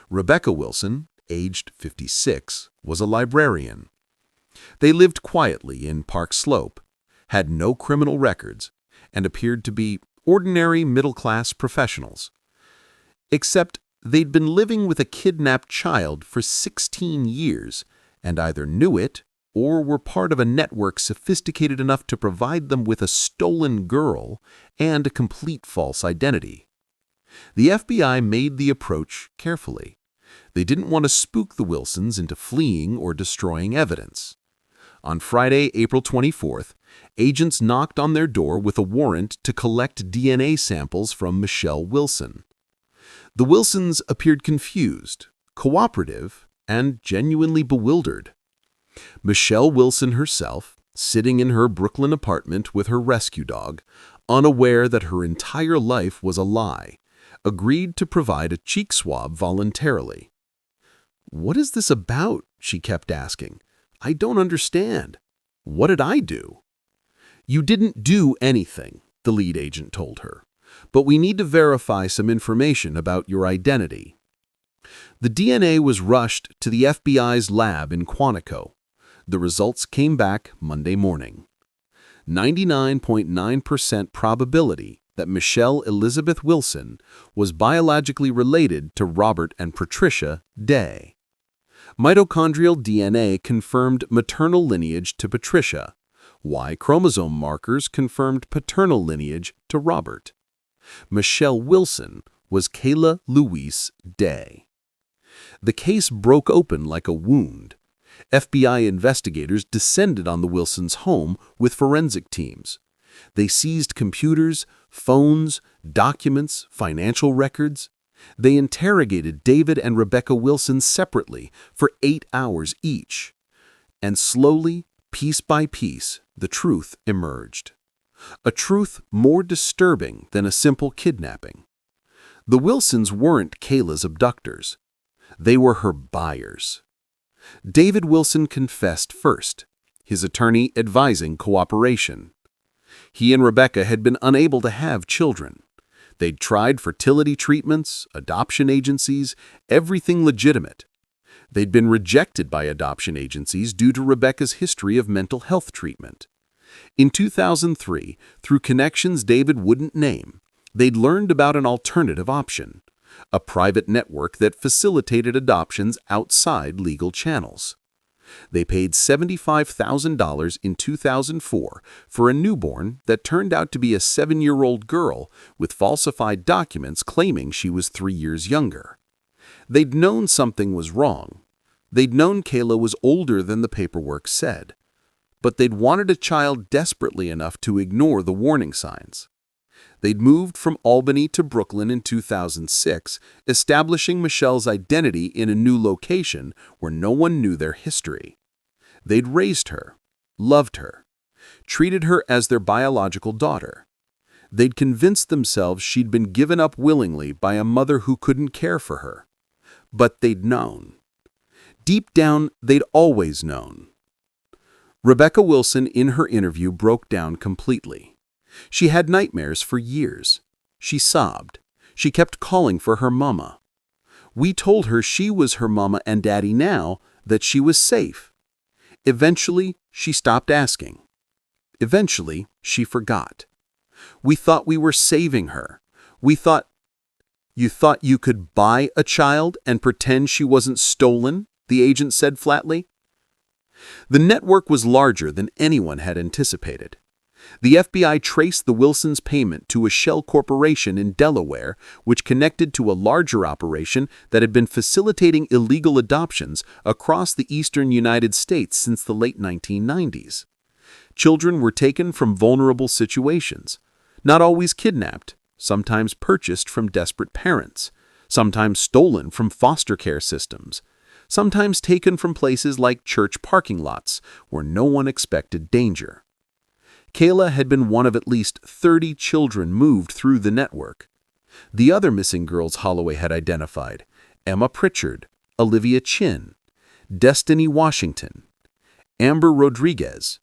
Rebecca Wilson, aged 56, was a librarian. They lived quietly in Park Slope, had no criminal records, and appeared to be ordinary middle-class professionals. Except they'd been living with a kidnapped child for 16 years and either knew it or were part of a network sophisticated enough to provide them with a stolen girl and a complete false identity. The FBI made the approach carefully. They didn't want to spook the Wilsons into fleeing or destroying evidence. On Friday, April 24th, agents knocked on their door with a warrant to collect DNA samples from Michelle Wilson. The Wilsons appeared confused, cooperative, and genuinely bewildered. Michelle Wilson herself, sitting in her Brooklyn apartment with her rescue dog, unaware that her entire life was a lie, agreed to provide a cheek swab voluntarily. "What is this about?" she kept asking. "I don't understand. What did I do?" "You didn't do anything," the lead agent told her, "but we need to verify some information about your identity." The DNA was rushed to the FBI's lab in Quantico. The results came back Monday morning. 99.9% probability that Michelle Elizabeth Wilson was biologically related to Robert and Patricia Day. Mitochondrial DNA confirmed maternal lineage to Patricia. Y chromosome markers confirmed paternal lineage to Robert. Michelle Wilson was Kayla Louise Day. The case broke open like a wound. FBI investigators descended on the Wilsons' home with forensic teams. They seized computers, phones, documents, financial records. They interrogated David and Rebecca Wilson separately for 8 hours each. And slowly, piece by piece, the truth emerged. A truth more disturbing than a simple kidnapping. The Wilsons weren't Kayla's abductors. They were her buyers. David Wilson confessed first, his attorney advising cooperation. He and Rebecca had been unable to have children. They'd tried fertility treatments, adoption agencies, everything legitimate. They'd been rejected by adoption agencies due to Rebecca's history of mental health treatment. In 2003, through connections David wouldn't name, they'd learned about an alternative option, a private network that facilitated adoptions outside legal channels. They paid $75,000 in 2004 for a newborn that turned out to be a 7-year-old girl with falsified documents claiming she was 3 years younger. They'd known something was wrong. They'd known Kayla was older than the paperwork said. But they'd wanted a child desperately enough to ignore the warning signs. They'd moved from Albany to Brooklyn in 2006, establishing Michelle's identity in a new location where no one knew their history. They'd raised her, loved her, treated her as their biological daughter. They'd convinced themselves she'd been given up willingly by a mother who couldn't care for her. But they'd known. Deep down, they'd always known. Rebecca Wilson, in her interview, broke down completely. She had nightmares for years. She sobbed. She kept calling for her mama. We told her she was her mama and daddy now, that she was safe. Eventually, she stopped asking. Eventually, she forgot. We thought we were saving her. We thought, "You thought you could buy a child and pretend she wasn't stolen?" the agent said flatly. The network was larger than anyone had anticipated. The FBI traced the Wilsons' payment to a shell corporation in Delaware, which connected to a larger operation that had been facilitating illegal adoptions across the eastern United States since the late 1990s. Children were taken from vulnerable situations, not always kidnapped, sometimes purchased from desperate parents, sometimes stolen from foster care systems, sometimes taken from places like church parking lots where no one expected danger. Kayla had been one of at least 30 children moved through the network. The other missing girls Holloway had identified: Emma Pritchard, Olivia Chin, Destiny Washington, Amber Rodriguez.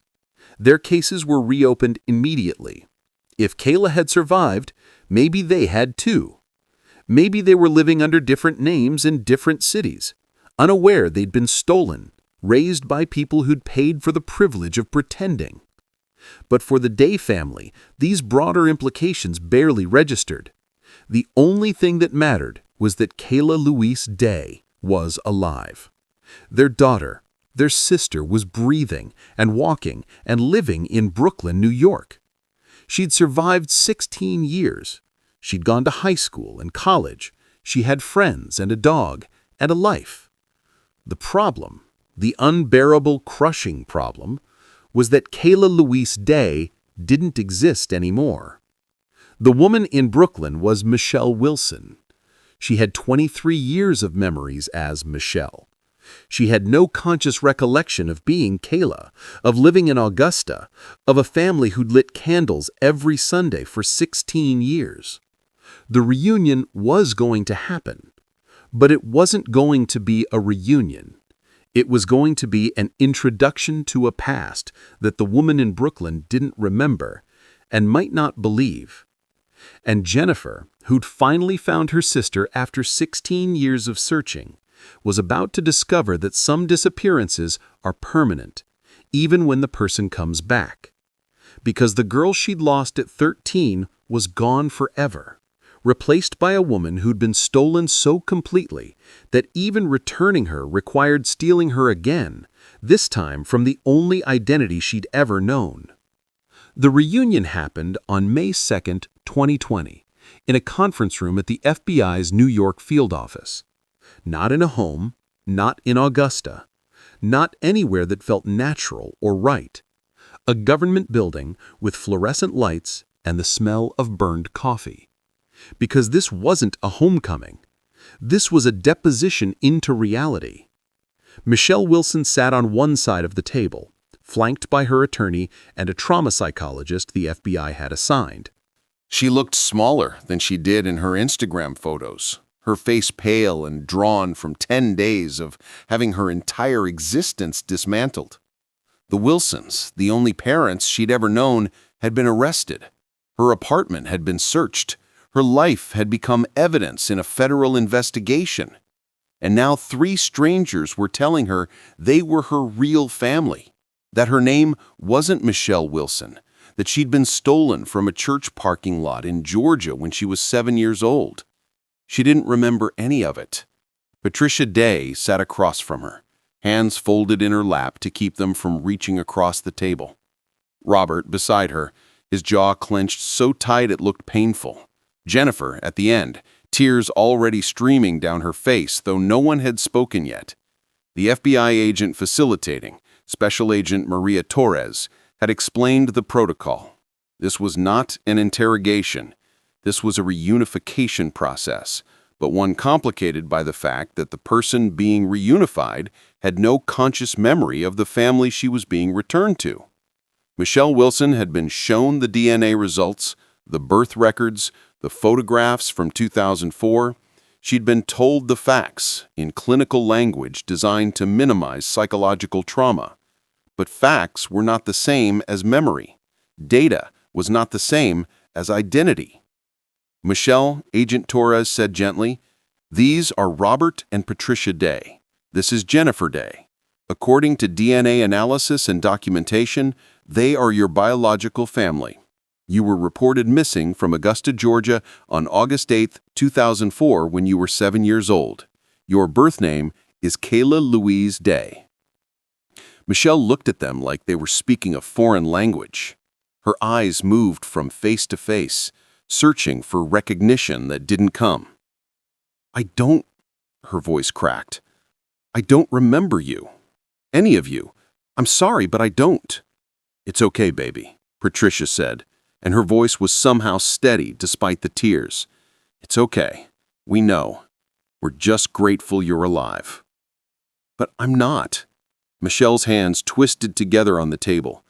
Their cases were reopened immediately. If Kayla had survived, maybe they had too. Maybe they were living under different names in different cities. unaware they'd been stolen, raised by people who'd paid for the privilege of pretending. But for the Day family, these broader implications barely registered. The only thing that mattered was that Kayla Louise Day was alive. Their daughter, their sister, was breathing and walking and living in Brooklyn, New York. She'd survived 16 years. She'd gone to high school and college. She had friends and a dog and a life. The problem, the unbearable, crushing problem, was that Kayla Louise Day didn't exist anymore. The woman in Brooklyn was Michelle Wilson. She had 23 years of memories as Michelle. She had no conscious recollection of being Kayla, of living in Augusta, of a family who'd lit candles every Sunday for 16 years. The reunion was going to happen, but it wasn't going to be a reunion. It was going to be an introduction to a past that the woman in Brooklyn didn't remember and might not believe. And Jennifer, who'd finally found her sister after 16 years of searching, was about to discover that some disappearances are permanent, even when the person comes back. Because the girl she'd lost at 13 was gone forever, replaced by a woman who'd been stolen so completely that even returning her required stealing her again, this time from the only identity she'd ever known. The reunion happened on May 2nd, 2020, in a conference room at the FBI's New York field office. Not in a home, not in Augusta, not anywhere that felt natural or right. A government building with fluorescent lights and the smell of burned coffee. Because this wasn't a homecoming. This was a deposition into reality. Michelle Wilson sat on one side of the table, flanked by her attorney and a trauma psychologist the FBI had assigned. She looked smaller than she did in her Instagram photos, her face pale and drawn from 10 days of having her entire existence dismantled. The Wilsons, the only parents she'd ever known, had been arrested. Her apartment had been searched. Her life had become evidence in a federal investigation. And now 3 strangers were telling her they were her real family, that her name wasn't Michelle Wilson, that she'd been stolen from a church parking lot in Georgia when she was 7 years old. She didn't remember any of it. Patricia Day sat across from her, hands folded in her lap to keep them from reaching across the table. Robert beside her, his jaw clenched so tight it looked painful. Jennifer at the end, tears already streaming down her face, though no one had spoken yet. The FBI agent facilitating, Special Agent Maria Torres, had explained the protocol. This was not an interrogation. This was a reunification process, but one complicated by the fact that the person being reunified had no conscious memory of the family she was being returned to. Michelle Wilson had been shown the DNA results, the birth records, the photographs from 2004. She'd been told the facts in clinical language designed to minimize psychological trauma. But facts were not the same as memory. Data was not the same as identity. Michelle, Agent Torres said gently, "These are Robert and Patricia Day. This is Jennifer Day. According to DNA analysis and documentation, they are your biological family. You were reported missing from Augusta, Georgia on August 8, 2004 when you were 7 years old. Your birth name is Kayla Louise Day." Michelle looked at them like they were speaking a foreign language. Her eyes moved from face to face, searching for recognition that didn't come. Her voice cracked. "I don't remember you. Any of you. I'm sorry, but I don't." "It's okay, baby," Patricia said, and her voice was somehow steady despite the tears. "It's okay. We know. We're just grateful you're alive." "But I'm not." Michelle's hands twisted together on the table.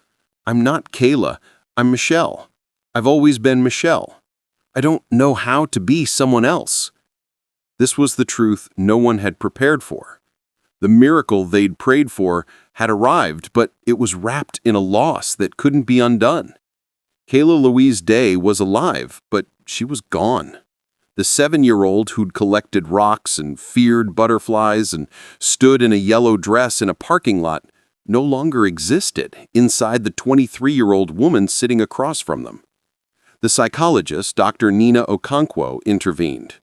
"I'm not Kayla. I'm Michelle. I've always been Michelle. I don't know how to be someone else." This was the truth no one had prepared for. The miracle they'd prayed for had arrived, but it was wrapped in a loss that couldn't be undone. Kayla Louise Day was alive, but she was gone. The 7-year-old who'd collected rocks and feared butterflies and stood in a yellow dress in a parking lot no longer existed inside the 23-year-old woman sitting across from them. The psychologist, Dr. Nina Okonkwo, intervened.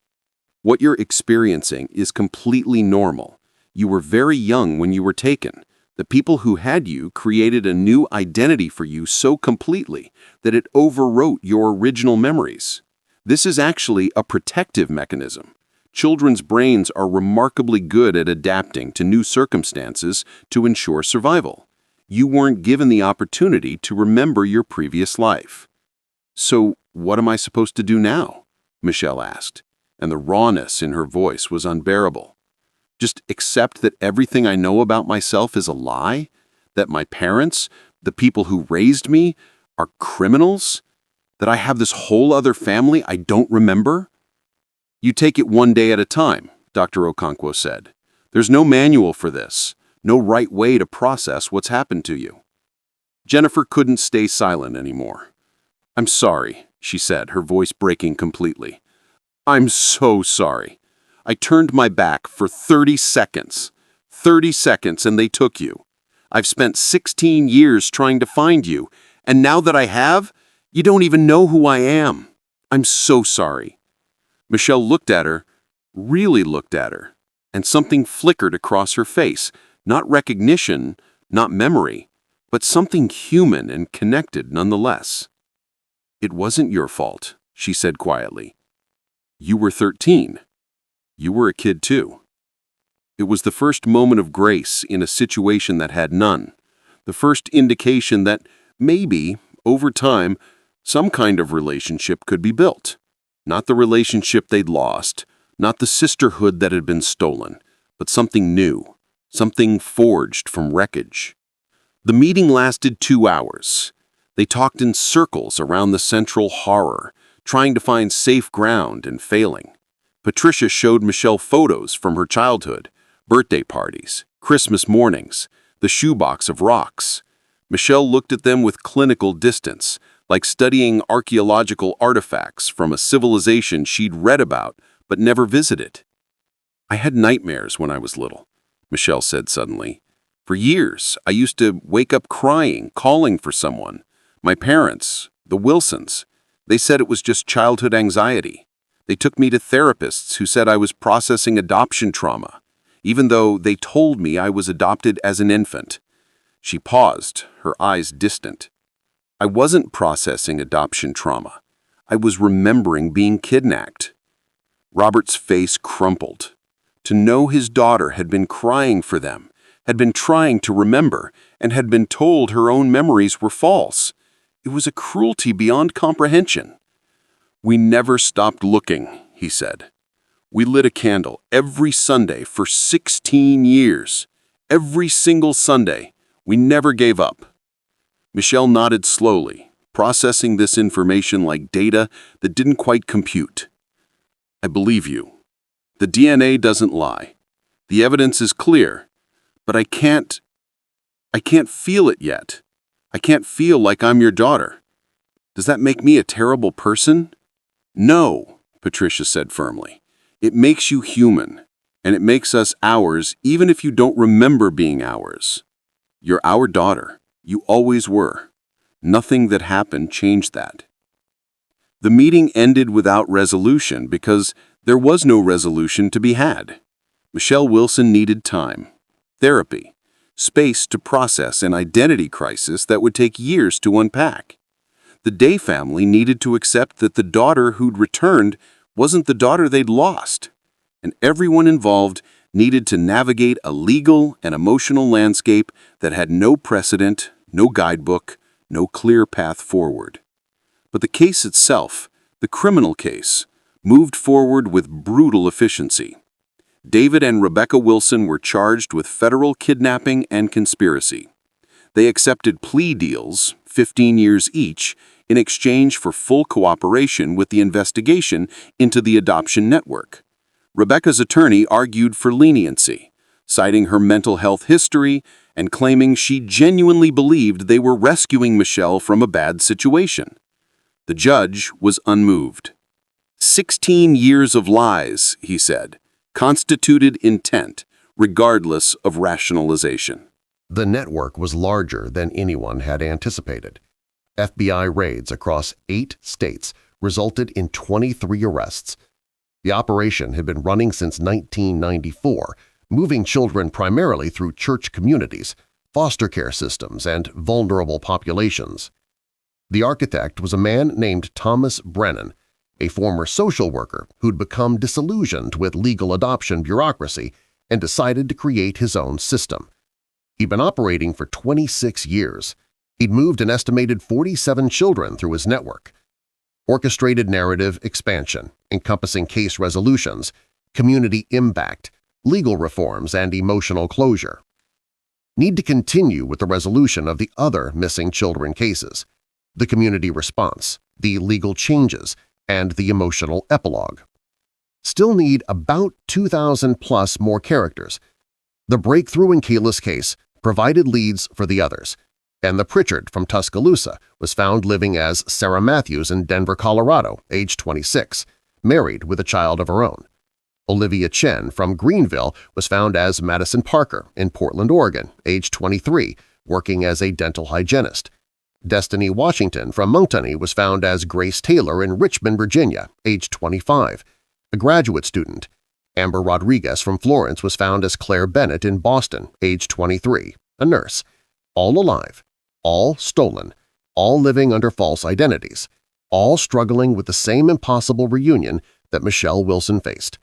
What you're experiencing is completely normal. You were very young when you were taken. The people who had you created a new identity for you so completely that it overwrote your original memories. This is actually a protective mechanism. Children's brains are remarkably good at adapting to new circumstances to ensure survival. You weren't given the opportunity to remember your previous life. So, what am I supposed to do now? Michelle asked, and the rawness in her voice was unbearable. Just accept that everything I know about myself is a lie? That my parents, the people who raised me, are criminals? That I have this whole other family I don't remember? You take it one day at a time, Dr. Okonkwo said. There's no manual for this, no right way to process what's happened to you. Jennifer couldn't stay silent anymore. I'm sorry, she said, her voice breaking completely. I'm so sorry. I turned my back for 30 seconds. 30 seconds and they took you. I've spent 16 years trying to find you, and now that I have, you don't even know who I am. I'm so sorry. Michelle looked at her, really looked at her, and something flickered across her face. Not recognition, not memory, but something human and connected nonetheless. It wasn't your fault, she said quietly. You were 13. You were a kid too. It was the first moment of grace in a situation that had none. The first indication that maybe, over time, some kind of relationship could be built. Not the relationship they'd lost, not the sisterhood that had been stolen, but something new, something forged from wreckage. The meeting lasted 2 hours. They talked in circles around the central horror, trying to find safe ground and failing. Patricia showed Michelle photos from her childhood, birthday parties, Christmas mornings, the shoebox of rocks. Michelle looked at them with clinical distance, like studying archaeological artifacts from a civilization she'd read about but never visited. I had nightmares when I was little, Michelle said suddenly. For years, I used to wake up crying, calling for someone. My parents, the Wilsons, they said it was just childhood anxiety. They took me to therapists who said I was processing adoption trauma, even though they told me I was adopted as an infant. She paused, her eyes distant. I wasn't processing adoption trauma. I was remembering being kidnapped. Robert's face crumpled. To know his daughter had been crying for them, had been trying to remember, and had been told her own memories were false. It was a cruelty beyond comprehension. We never stopped looking, he said. We lit a candle every Sunday for 16 years. Every single Sunday. We never gave up. Michelle nodded slowly, processing this information like data that didn't quite compute. I believe you. The DNA doesn't lie. The evidence is clear, but I can't feel it yet. I can't feel like I'm your daughter. Does that make me a terrible person? No, Patricia said firmly. It makes you human, and it makes us ours even if you don't remember being ours. You're our daughter. You always were. Nothing that happened changed that. The meeting ended without resolution because there was no resolution to be had. Michelle Wilson needed time, therapy, space to process an identity crisis that would take years to unpack. The Day family needed to accept that the daughter who'd returned wasn't the daughter they'd lost, and everyone involved needed to navigate a legal and emotional landscape that had no precedent, no guidebook, no clear path forward. But the case itself, the criminal case, moved forward with brutal efficiency. David and Rebecca Wilson were charged with federal kidnapping and conspiracy. They accepted plea deals, 15 years each, in exchange for full cooperation with the investigation into the adoption network. Rebecca's attorney argued for leniency, citing her mental health history and claiming she genuinely believed they were rescuing Michelle from a bad situation. The judge was unmoved. 16 years of lies, he said, constituted intent, regardless of rationalization. The network was larger than anyone had anticipated. FBI raids across 8 states resulted in 23 arrests. The operation had been running since 1994, moving children primarily through church communities, foster care systems, and vulnerable populations. The architect was a man named Thomas Brennan, a former social worker who'd become disillusioned with legal adoption bureaucracy and decided to create his own system. He'd been operating for 26 years. He'd moved an estimated 47 children through his network. Orchestrated narrative expansion, encompassing case resolutions, community impact, legal reforms, and emotional closure. Need to continue with the resolution of the other missing children cases, the community response, the legal changes, and the emotional epilogue. Still need about 2,000 plus more characters. The breakthrough in Kayla's case provided leads for the others, and the Pritchard from Tuscaloosa was found living as Sarah Matthews in Denver, Colorado, age 26, married with a child of her own. Olivia Chen from Greenville was found as Madison Parker in Portland, Oregon, age 23, working as a dental hygienist. Destiny Washington from Montani was found as Grace Taylor in Richmond, Virginia, age 25, a graduate student. Amber Rodriguez from Florence was found as Claire Bennett in Boston, age 23, a nurse. All alive, all stolen, all living under false identities, all struggling with the same impossible reunion that Michelle Wilson faced.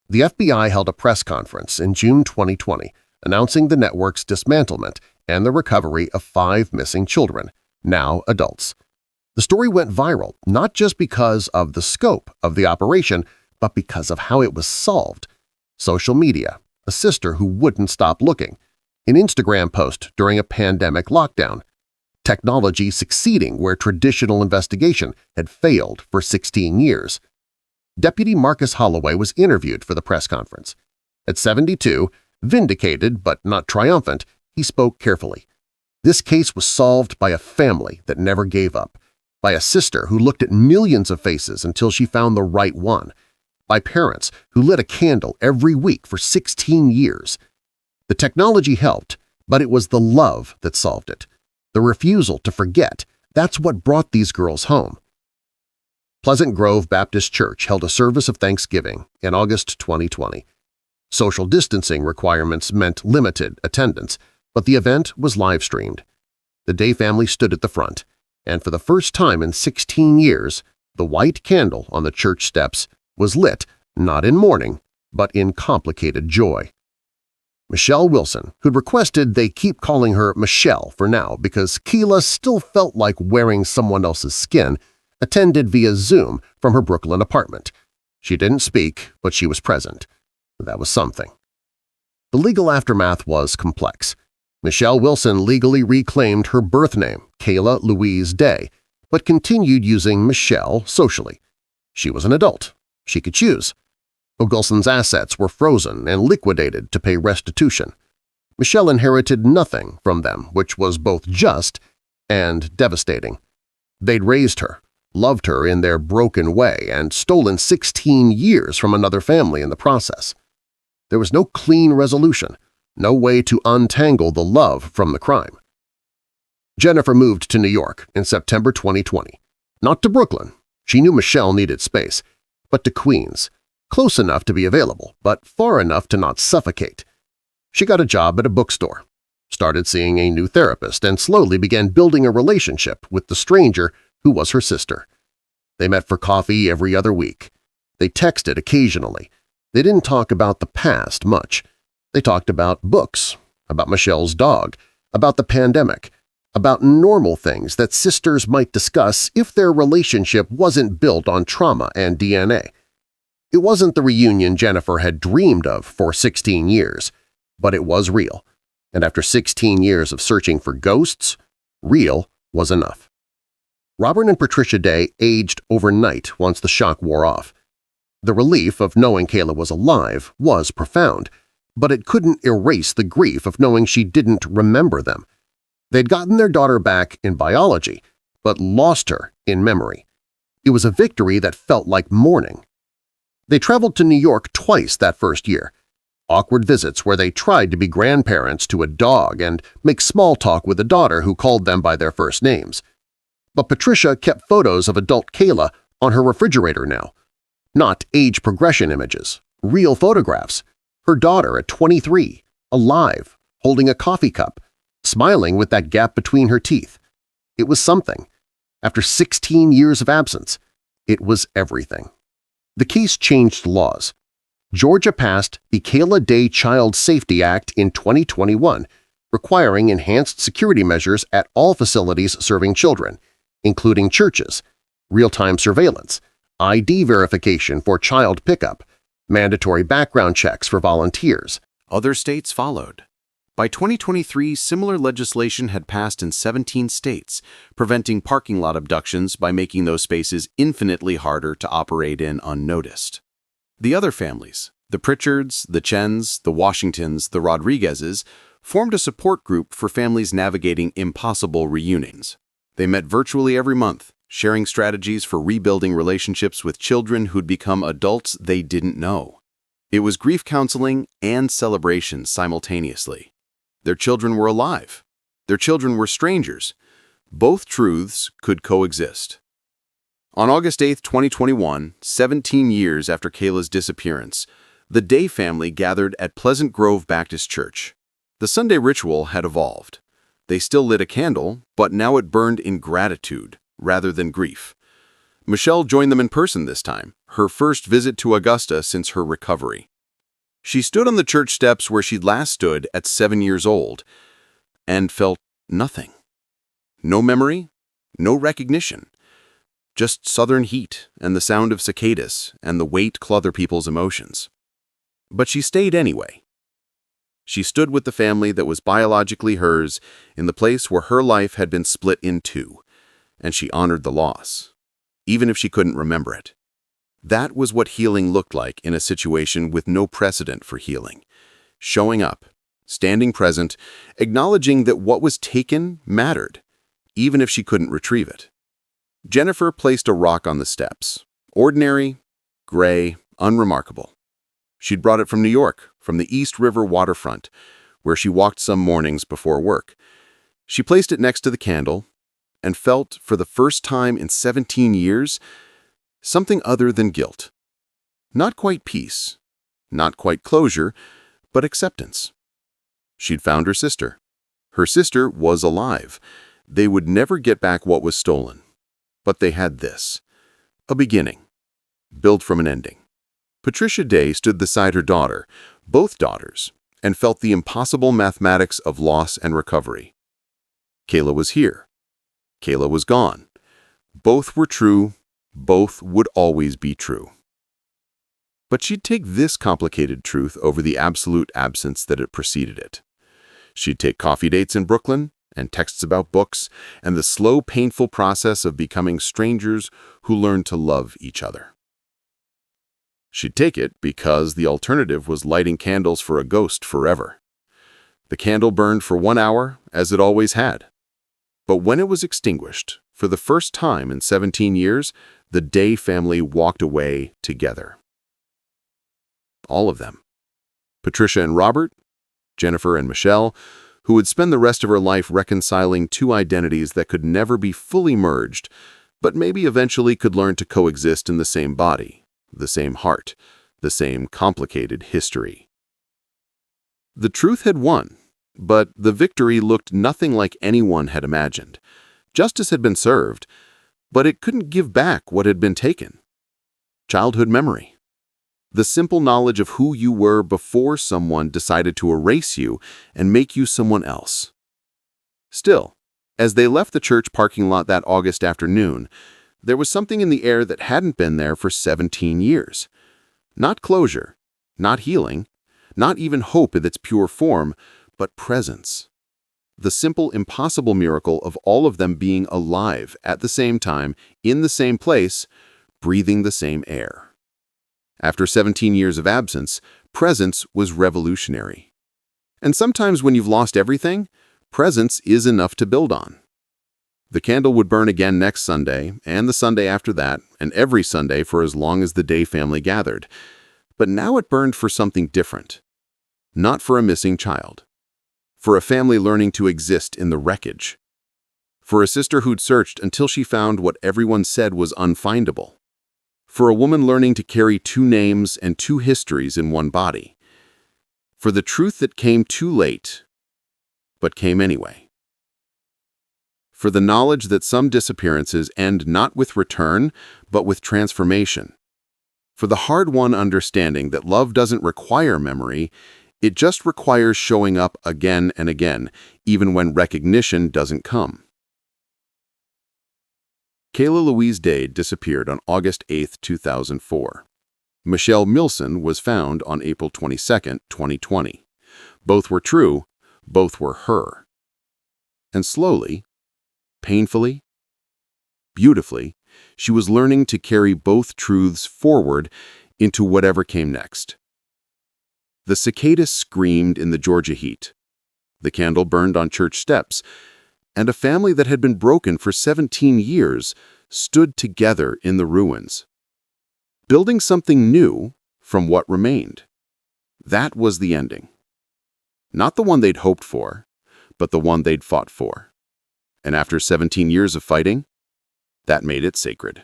The FBI held a press conference in June 2020 announcing the network's dismantlement and the recovery of 5 missing children, now adults. The story went viral not just because of the scope of the operation, but because of how it was solved. Social media, a sister who wouldn't stop looking, an Instagram post during a pandemic lockdown, technology succeeding where traditional investigation had failed for 16 years. Deputy Marcus Holloway was interviewed for the press conference. At 72, vindicated but not triumphant, he spoke carefully. This case was solved by a family that never gave up, by a sister who looked at millions of faces until she found the right one, by parents who lit a candle every week for 16 years. The technology helped, but it was the love that solved it. The refusal to forget, that's what brought these girls home. Pleasant Grove Baptist Church held a service of Thanksgiving in August 2020. Social distancing requirements meant limited attendance, but the event was live-streamed. The Day family stood at the front, and for the first time in 16 years, the white candle on the church steps was lit not in mourning, but in complicated joy. Michelle Wilson, who'd requested they keep calling her Michelle for now because Kayla still felt like wearing someone else's skin, attended via Zoom from her Brooklyn apartment. She didn't speak, but she was present. That was something. The legal aftermath was complex. Michelle Wilson legally reclaimed her birth name, Kayla Louise Day, but continued using Michelle socially. She was an adult. She could choose. Ogilson's assets were frozen and liquidated to pay restitution. Michelle inherited nothing from them, which was both just and devastating. They'd raised her, loved her in their broken way, and stolen 16 years from another family in the process. There was no clean resolution, no way to untangle the love from the crime. Jennifer moved to New York in September 2020. Not to Brooklyn. She knew Michelle needed space, but to Queens, close enough to be available, but far enough to not suffocate. She got a job at a bookstore, started seeing a new therapist, and slowly began building a relationship with the stranger who was her sister. They met for coffee every other week. They texted occasionally. They didn't talk about the past much. They talked about books, about Michelle's dog, about the pandemic, about normal things that sisters might discuss if their relationship wasn't built on trauma and DNA. It wasn't the reunion Jennifer had dreamed of for 16 years, but it was real. And after 16 years of searching for ghosts, real was enough. Robert and Patricia Day aged overnight once the shock wore off. The relief of knowing Kayla was alive was profound, but it couldn't erase the grief of knowing she didn't remember them. They'd gotten their daughter back in biology, but lost her in memory. It was a victory that felt like mourning. They traveled to New York twice that first year, awkward visits where they tried to be grandparents to a dog and make small talk with a daughter who called them by their first names. But Patricia kept photos of adult Kayla on her refrigerator now. Not age progression images, real photographs. Her daughter at 23, alive, holding a coffee cup, smiling with that gap between her teeth. It was something. After 16 years of absence, it was everything. The case changed laws. Georgia passed the Kayla Day Child Safety Act in 2021, requiring enhanced security measures at all facilities serving children, including churches, real-time surveillance, ID verification for child pickup, mandatory background checks for volunteers. Other states followed. By 2023, similar legislation had passed in 17 states, preventing parking lot abductions by making those spaces infinitely harder to operate in unnoticed. The other families, the Pritchards, the Chens, the Washingtons, the Rodriguezes, formed a support group for families navigating impossible reunions. They met virtually every month, sharing strategies for rebuilding relationships with children who'd become adults they didn't know. It was grief counseling and celebration simultaneously. Their children were alive. Their children were strangers. Both truths could coexist. On August 8, 2021, 17 years after Kayla's disappearance, the Day family gathered at Pleasant Grove Baptist Church. The Sunday ritual had evolved. They still lit a candle, but now it burned in gratitude rather than grief. Michelle joined them in person this time, her first visit to Augusta since her recovery. She stood on the church steps where she'd last stood at 7 years old and felt nothing. No memory, no recognition. Just southern heat and the sound of cicadas and the weight cluther people's emotions. But she stayed anyway. She stood with the family that was biologically hers in the place where her life had been split in two, and she honored the loss, even if she couldn't remember it. That was what healing looked like in a situation with no precedent for healing. Showing up, standing present, acknowledging that what was taken mattered, even if she couldn't retrieve it. Jennifer placed a rock on the steps. Ordinary, gray, unremarkable. She'd brought it from New York, from the East River waterfront, where she walked some mornings before work. She placed it next to the candle and felt, for the first time in 17 years, something other than guilt. Not quite peace, not quite closure, but acceptance. She'd found her sister. Her sister was alive. They would never get back what was stolen. But they had this, a beginning, built from an ending. Patricia Day stood beside her daughter, both daughters, and felt the impossible mathematics of loss and recovery. Kayla was here. Kayla was gone. Both were true. Both would always be true. But she'd take this complicated truth over the absolute absence that had preceded it. She'd take coffee dates in Brooklyn and texts about books and the slow, painful process of becoming strangers who learned to love each other. She'd take it because the alternative was lighting candles for a ghost forever. The candle burned for 1 hour, as it always had. But when it was extinguished, for the first time in 17 years, the Day family walked away together. All of them. Patricia and Robert, Jennifer and Michelle, who would spend the rest of her life reconciling two identities that could never be fully merged, but maybe eventually could learn to coexist in the same body, the same heart, the same complicated history. The truth had won, but the victory looked nothing like anyone had imagined. Justice had been served, but it couldn't give back what had been taken. Childhood memory. The simple knowledge of who you were before someone decided to erase you and make you someone else. Still, as they left the church parking lot that August afternoon, there was something in the air that hadn't been there for 17 years. Not closure, not healing, not even hope in its pure form, but presence. The simple, impossible miracle of all of them being alive at the same time, in the same place, breathing the same air. After 17 years of absence, presence was revolutionary. And sometimes when you've lost everything, presence is enough to build on. The candle would burn again next Sunday, and the Sunday after that, and every Sunday for as long as the Day family gathered. But now it burned for something different. Not for a missing child. For a family learning to exist in the wreckage. For a sister who'd searched until she found what everyone said was unfindable. For a woman learning to carry two names and two histories in one body. For the truth that came too late, but came anyway. For the knowledge that some disappearances end not with return, but with transformation. For the hard-won understanding that love doesn't require memory, it just requires showing up again and again, even when recognition doesn't come. Kayla Louise Day disappeared on August 8, 2004. Michelle Milson was found on April 22, 2020. Both were true, both were her. And slowly, painfully, beautifully, she was learning to carry both truths forward into whatever came next. The cicada screamed in the Georgia heat. The candle burned on church steps, and a family that had been broken for 17 years stood together in the ruins, building something new from what remained. That was the ending. Not the one they'd hoped for, but the one they'd fought for. And after 17 years of fighting, that made it sacred.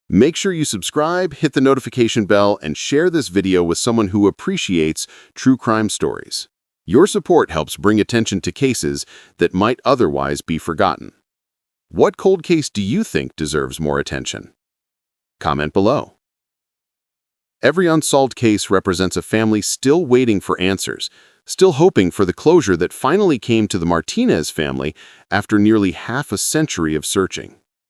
Make sure you subscribe, hit the notification bell, and share this video with someone who appreciates true crime stories. Your support helps bring attention to cases that might otherwise be forgotten. What cold case do you think deserves more attention? Comment below. Every unsolved case represents a family still waiting for answers, still hoping for the closure that finally came to the Martinez family after nearly half a century of searching.